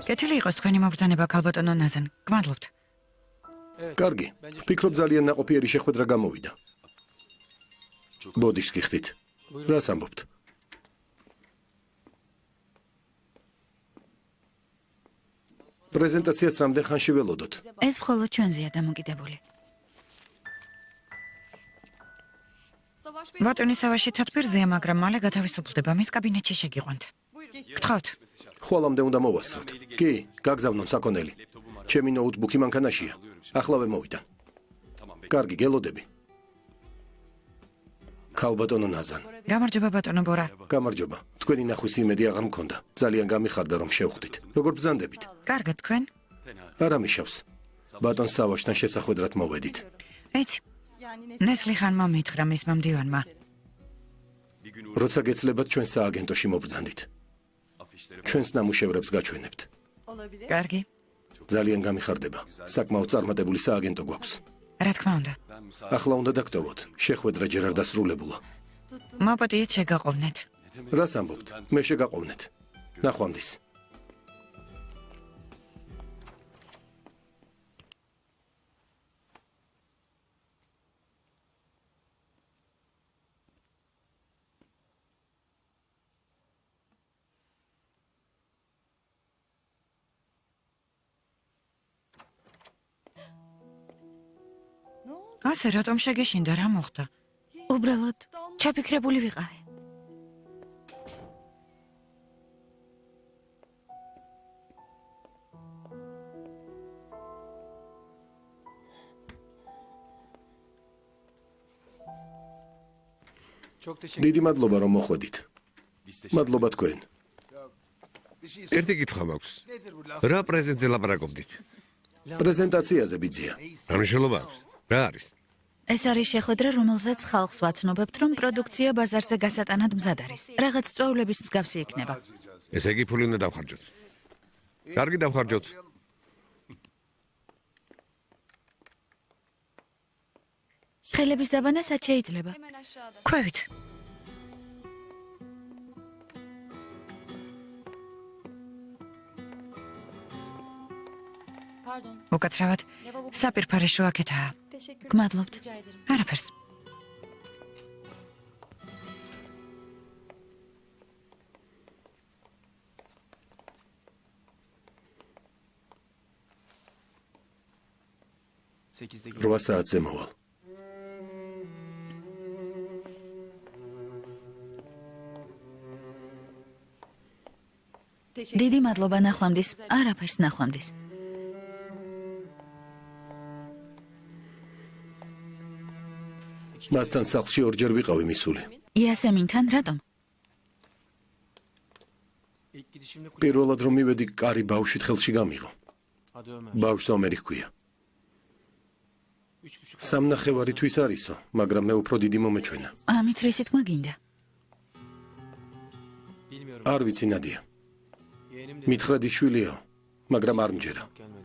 კეთილი იყოს თქვენი მობრძანება, ქალბატონო ნაზან. გმადლობთ. კარგი, ვფიქრობ ძალიან ნაყოფიერი შეხვედრა გამოვიდა. ბოდიშს გიხდით. რას ამბობთ? პრეზენტაციას რამდენ ხანში ველოდოთ? ეს მხოლოდ ჩვენზეა დამოკიდებული. ბატონი სავაში თათბირზეა, მაგრამ მალე გათავისუფლდება, მის კაბინეტში შეგიყვანთ. გთხოვთ. ხვალამდე უნდა მოვასწროთ. კი, გაგზავნონ საკონელი. ჩემი ნოუთბუქი მანქანაშია. ახლავე მოვიდან. კარგი, გელოდები. ქალბატონო ნაზან. გამარჯობა ბატონო ბორა. გამარჯობა. თქვენი ნახვის იმედი აღარ მქონდა. ძალიან გამიხარდა რომ შევხვდით. როგორ ბრძანდებით? კარგად თქვენ? არა მიშავს. ბატონ სავაშთან შესახვედრად მოვედით. ეცი. ნესლი ხანმა მითხრა მისმა მდივანმა. როცა გეცლებათ ჩვენ სააგენტოში მობრძანდით. ჩვენს ნამუშევრებს გაჩვენებთ. კარგი. ძალიან გამიხარდება. საკმაოდ წარმატებული სააგენტო გვაქვს. რა თქმა უნდა. ახლა უნდა დაგტოვოთ. შეხვედრა ჯერ არ დასრულებულა. მოპატიეთ შეგაყოვნეთ. რას ამბობთ? მე შეგაყოვნეთ. ნახვამდის. ასე რატომ შეგეშინდა, რა მოხდა? უბრალოდ ჩაფიქრებული ვიყავი. დიდი მადლობა რომ მოხვედით. მადლობა თქვენ. ერთი კითხვა მაქვს. რა პრეზენტზე ლაპარაკობდით? პრეზენტაციაზე ბიძია. რა მნიშვნელობა აქვს? რა არის? ეს არის შეხვედრა, რომელსაც ხალხს ვაცნობებთ, რომ პროდუქცია ბაზარზე გასატანად მზად არის. რაღაც წვეულების მსგავსი იქნება. ესე იგი ფული უნდა დავხარჯოთ. კარგი დავხარჯოთ. ხელების დაბანა სად შეიძლება? ქვევით. უკაცრავად, საპირფარე შუაკეთაა. გმადლობთ. არაფერს. 8-də 8 საათზე მოვალ. დიდი მადლობა ნახვამდის. არაფერს ნახვამდის. მასთან სახლში ორჯერ ვიყავი მისული. იასემინთან რატომ? ilk gidişimde პირველად რომ მივედი, კარი ბავშვით ხელში გამიღო. adı Ömer. ბავშვს ომერი ჰქვია. 3,5 სამნახევარი თვის არისო, მაგრამ მე უფრო დიდი მომეჩვენა. ამით რისი თქმა გინდა? bilmiyorum. არ ვიცი ნადია. Yeğenim de მითხრადი შვილია, მაგრამ არ მჯერა. gelmedi.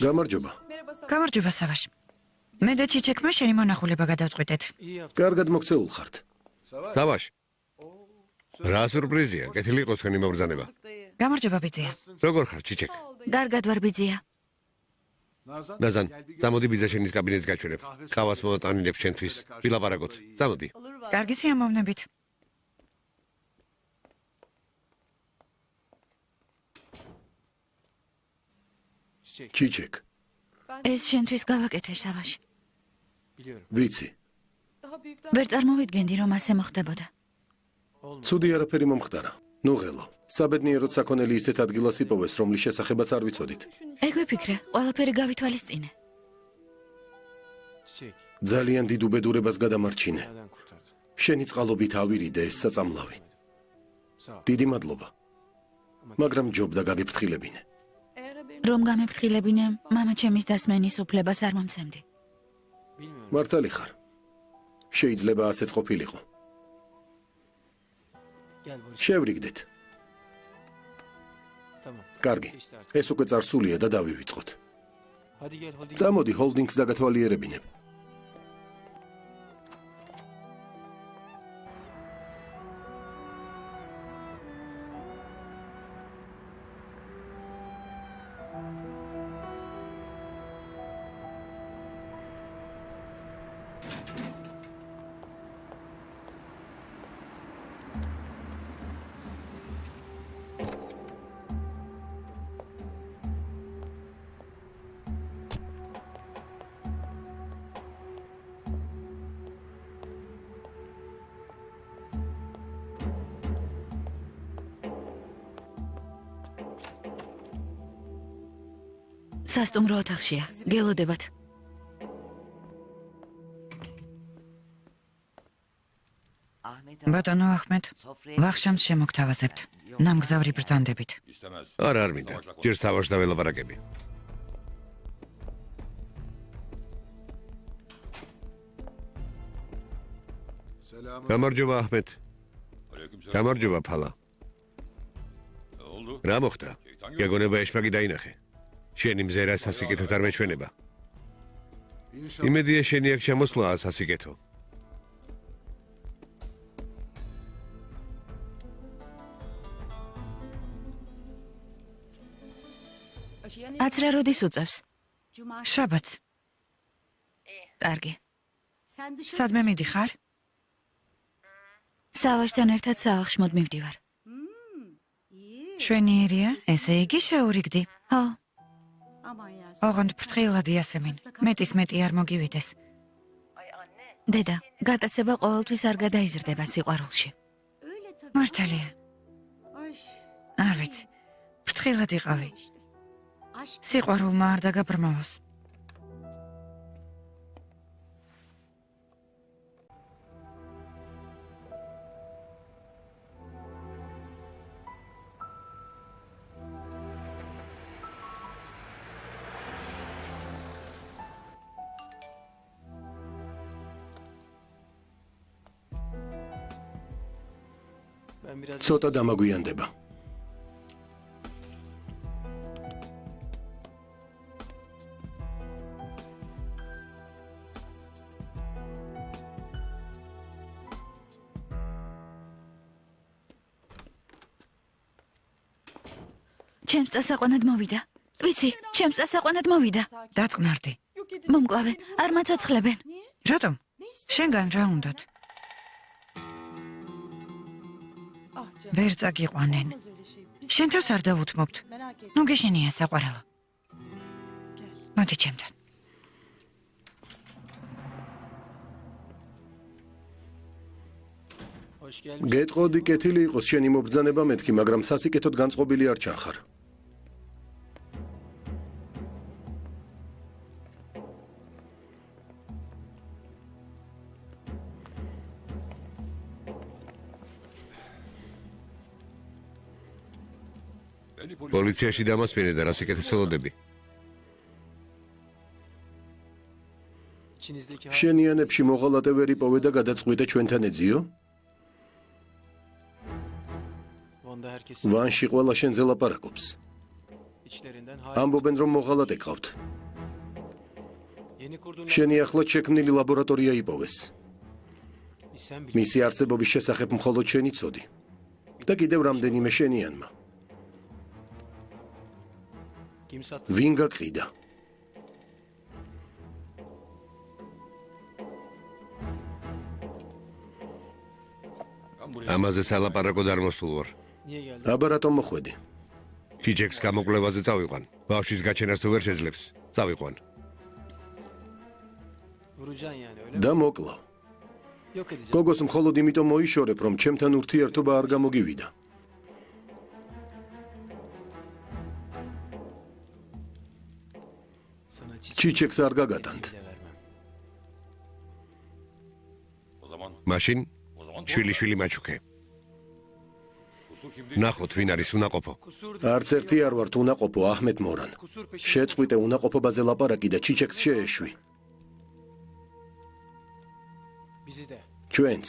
გამარჯობა. გამარჯობა სავაში. მე და ჩიჩეკმა შენი მონახულება გადავწყვიტეთ. İyi yaptın. კარგად მოქცეულ ხართ. სავაშ. რა სურპრიზია, კეთილი იყოს თქვენი მობრძანება. გამარჯობა ბიძია. როგორ ხარ, ჩიჩეკ? კარგად ვარ ბიძია. ნაზან, წამოდი ბიზაშენის კაბინეტს გაჩვენებ. ყავას მოვატანილებ შენთვის. ვილაპარაკოთ. წამოდი. კარგი სიამოვნებით. Çiçek. ჩიჩეკ, ეს შენთვის გავაკეთე სავაში. Biliyorum. ვიცი. ვერ წარმოვიდგენდი რომ ასე მოხდებოდა. Olmadı. ცუდი არაფერი მომხდარა. ნუ ღელო. საბედნიეროდ საქონელი ისეთ ადგილას იპოვეს, რომლის შესახებაც არ ვიცოდით. ეგ ვიფიქრე, ყველაფერი გავითვალისწინე. Çiçek. ძალიან დიდ უბედურებას გადამარჩინე. Nereden kurtardın? შენი წყალობით ავირიდე ეს საწამლავი. Sağ ol. დიდი მადლობა. მაგრამ ჯობდა გაგიფრთხილებინე. რომ გამეფრთხილებინე, მამა ჩემის დასმენის უფლებას არ მომცემდი. Bilmiyorum. მართალი ხარ. შეიძლება ასეც ყოფილიყო. Gel Barış. შევრიგდეთ. Tamam. კარგი. İşte artık. ეს უკვე წარსულია და დავივიწყოთ. Hadi gel holding. წამოდი ჰოლდინგს დაგათვალიერებინებ. სასტუმრო ოთახშია. გელოდებათ. ბატონო აჰმედ, ვახშამს შემოგთავაზებთ. ნამგზავრი ბრძანდებით. არა, არ მინდა. ჯერ სავაშ და ველაპარაკები. გამარჯობა აჰმედ. გამარჯობა ფალა. რა მოხდა? გეგონება ეშმაკი დაინახე. შენი მზერა სასიკეთოდ არ მეჩვენება. იმედია შენი აქ შემოსვლაა სასიკეთო. აცრა როდის უწევს? შაბათს. კარგი. სადმე მიდიხარ? სავაშთან ერთად სავახშმოდ მივდივარ. შვენიერია, ესე იგი შეურიგდი. ხო, ოღონდ ფრთხილად იასემინ. მეტი არ მოგივიდეს. დედა, გატაცება ყოველთვის არ გადაიზრდება სიყვარულში. მართალია. არ ვიცი. ფრთხილად იყავი. სიყვარულმა არ დაგაბრმავოს. Ben biraz ცოტა დამაგვიანდება. ჩემს წასაყვანად მოვიდა. ვიცი, ჩემს წასაყვანად მოვიდა. დაწყნარდი. მომკლავენ, არ მაცოცხლებენ. რატომ? შენგან რა უნდათ? ვერ წაგიყვანენ. შენ თავს არ დავუთმობთ. ნუ გეშენია საყვარელო. მოდი ჩემთან. Hoş gelmiş. გეტყოდი კეთილი იყოს შენი მობრძანება მეთქი, მაგრამ სასიკეთოდ განწყობილი არ ჩანხარ. პოლიციაში დამასვენე და რა სიკეთეს ველოდები. İçinizdeki შენიანებში მოღალატე ვერ იპოვე და გადაწყვიტე ჩვენთან ეძიო? Van'da herkes ვანში ყველა შენზე ლაპარაკობს. içlerinden ამბობენ რომ მოღალატე ყავთ. yeni kurduğun შენი ახლად შექმნილი ლაბორატორია იპოვეს. sen bil. მისი არსებობის შესახებ მხოლოდ შენი ცოდი. და კიდევ რამდენიმე შენიანმა. Kim sattı? ვინ გაკყიდა? ამაზე სალაპარაკოდ არ მოსულ ვარ. Niye geldi? აბა რატომ მოხვედი? ჩიჩექს გამოკვლევაზე წავიყვან. ბავშვის გაჩენას თუ ვერ შეძლებს, წავიყვან. Vuracaksın yani öyle mi? და მოკლა. Yok edeceğim. გოგოს მხოლოდ იმიტომ მოიშორებ, რომ ჩემთან ურთიერთობა არ გამოგივიდა. Sana ჩიჩექს არ გაგატანთ. bile vermem. მაშინ შვილი მაჩუქე. ნახოთ ვინ არის უნაყოფო. Kusur არც ერთი არ ვართ უნაყოფო აჰმედ მორან. kusur peşinde. შეწყვიტე უნაყოფობაზე ლაპარაკი და ჩიჩექს შეეშვი. Bizi de. ჩვენც.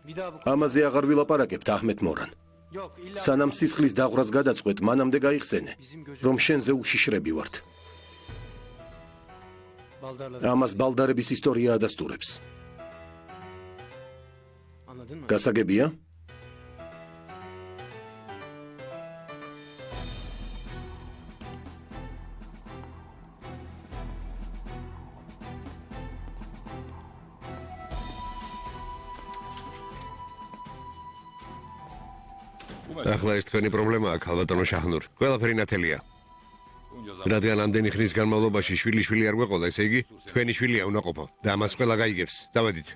Bir daha bu. ამაზე აღარ ვილაპარაკებთ აჰმედ მორან. Yok illa სანამ სისხლის დაღვრას გადაწყვეტ, მანამდე გაიხსენე, bizim gözümüz რომ შენზე უშიშრები ვართ. baldarladı. ამას ბალდარების ისტორია ადასტურებს. Anladın mı? გასაგებია? ახლა ეს თქვენი პრობლემაა, ქალბატონო შაჰნურ. ყველაფერი ნათელია. რადგან ამდენი ხნის განმავლობაში შვილი არ გვეყოლა, ესე იგი, თქვენი შვილია უნაყოფო და ამას ყველა გაიგებს. წავედით.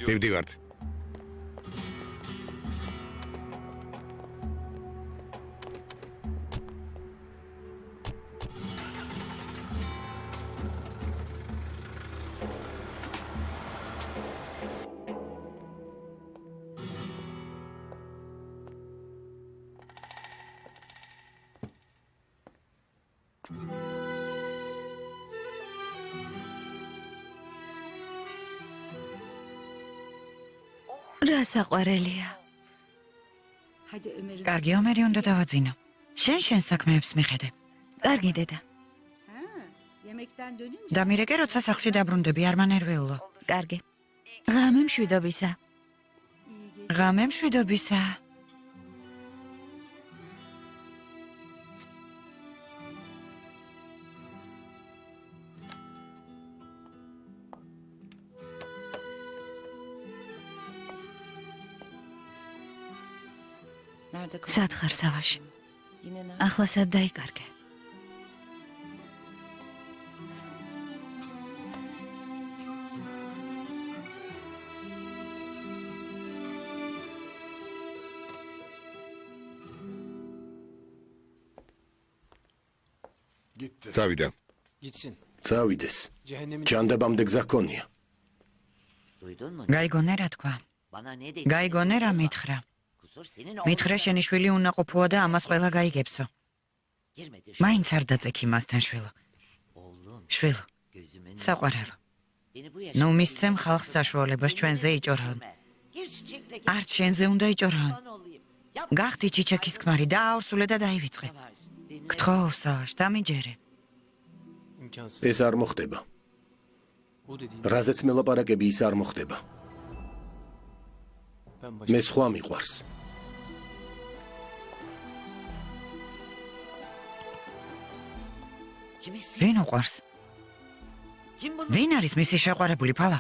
მივდივართ. რა საყვარელია. კარგი ომერი უნდა დავაძინო. შენ საქმეებს მიხედე. კარგი დედა. და მირეკე როცა სახლში დაბრუნდები, არ მანერვეულო. კარგი. ღამე მშვიდობისა. ღამე მშვიდობისა. სად ხარ სავაში? ახლა სად დაიკარგე? წავიდა. Gitsin. წავიდეს. Cehennemin ჯანდაბამდე გზა ჰქონია. გაიგონე რა თქვა? გაიგონე რა მითხრა? მითხრა შენი შვილი უნაყოფოა და ამას ყველა გაიგებსო. მაინც არ დაწექი მასთან შვილო. შვილო, საყვარელო. ნუ მისცემ ხალხს საშუალებას ჩვენზე იჭორონ. არც შენზე უნდა იჭორონ. გახდი ჩიჩექის ქმარი და აორსულე და დაივიწყე. გთხოვ სავაშ, დამიჯერე. İmkansız. ეს არ მოხდება. Bu dediğin რაზეც მელაპარაკები ის არ მოხდება. ben მე başka. სხვა მიყვარს. ვინ უყვარს? ვინ არის მისი შეყვარებული ფალა?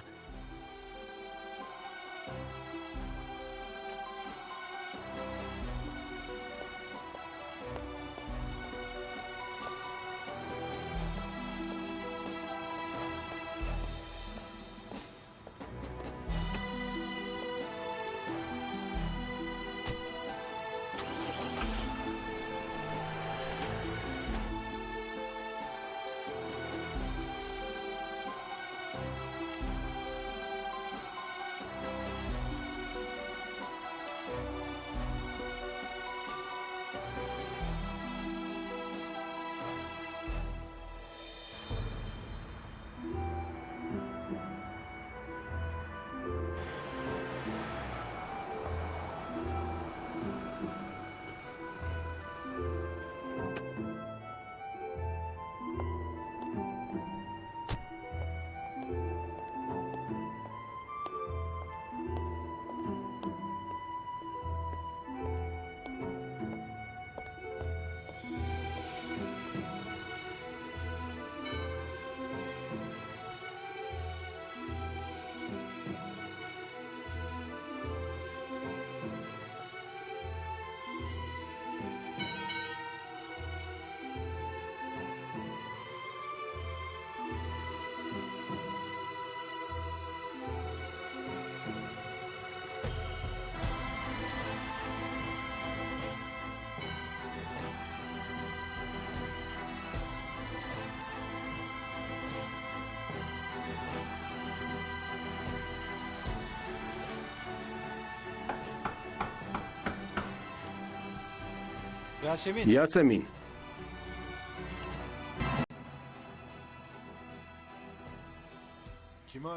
Yasemin. იასემინ,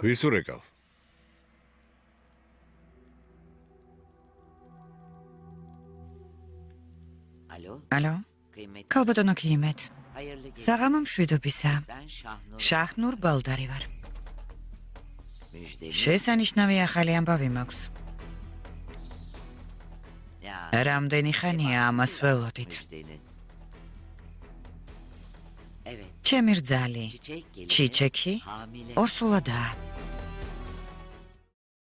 ვის ურეკავ? ალო? ქალბატონო კიმეთ. საღამო მშვიდობისა. შაჰნურ ბალდარი ვარ. შესანიშნავი ახალი ამბავი მაქვს. რამდენი ხანია ამას ველოდით. ჩემი რძალი, ჩიჩექი, ორსულადაა.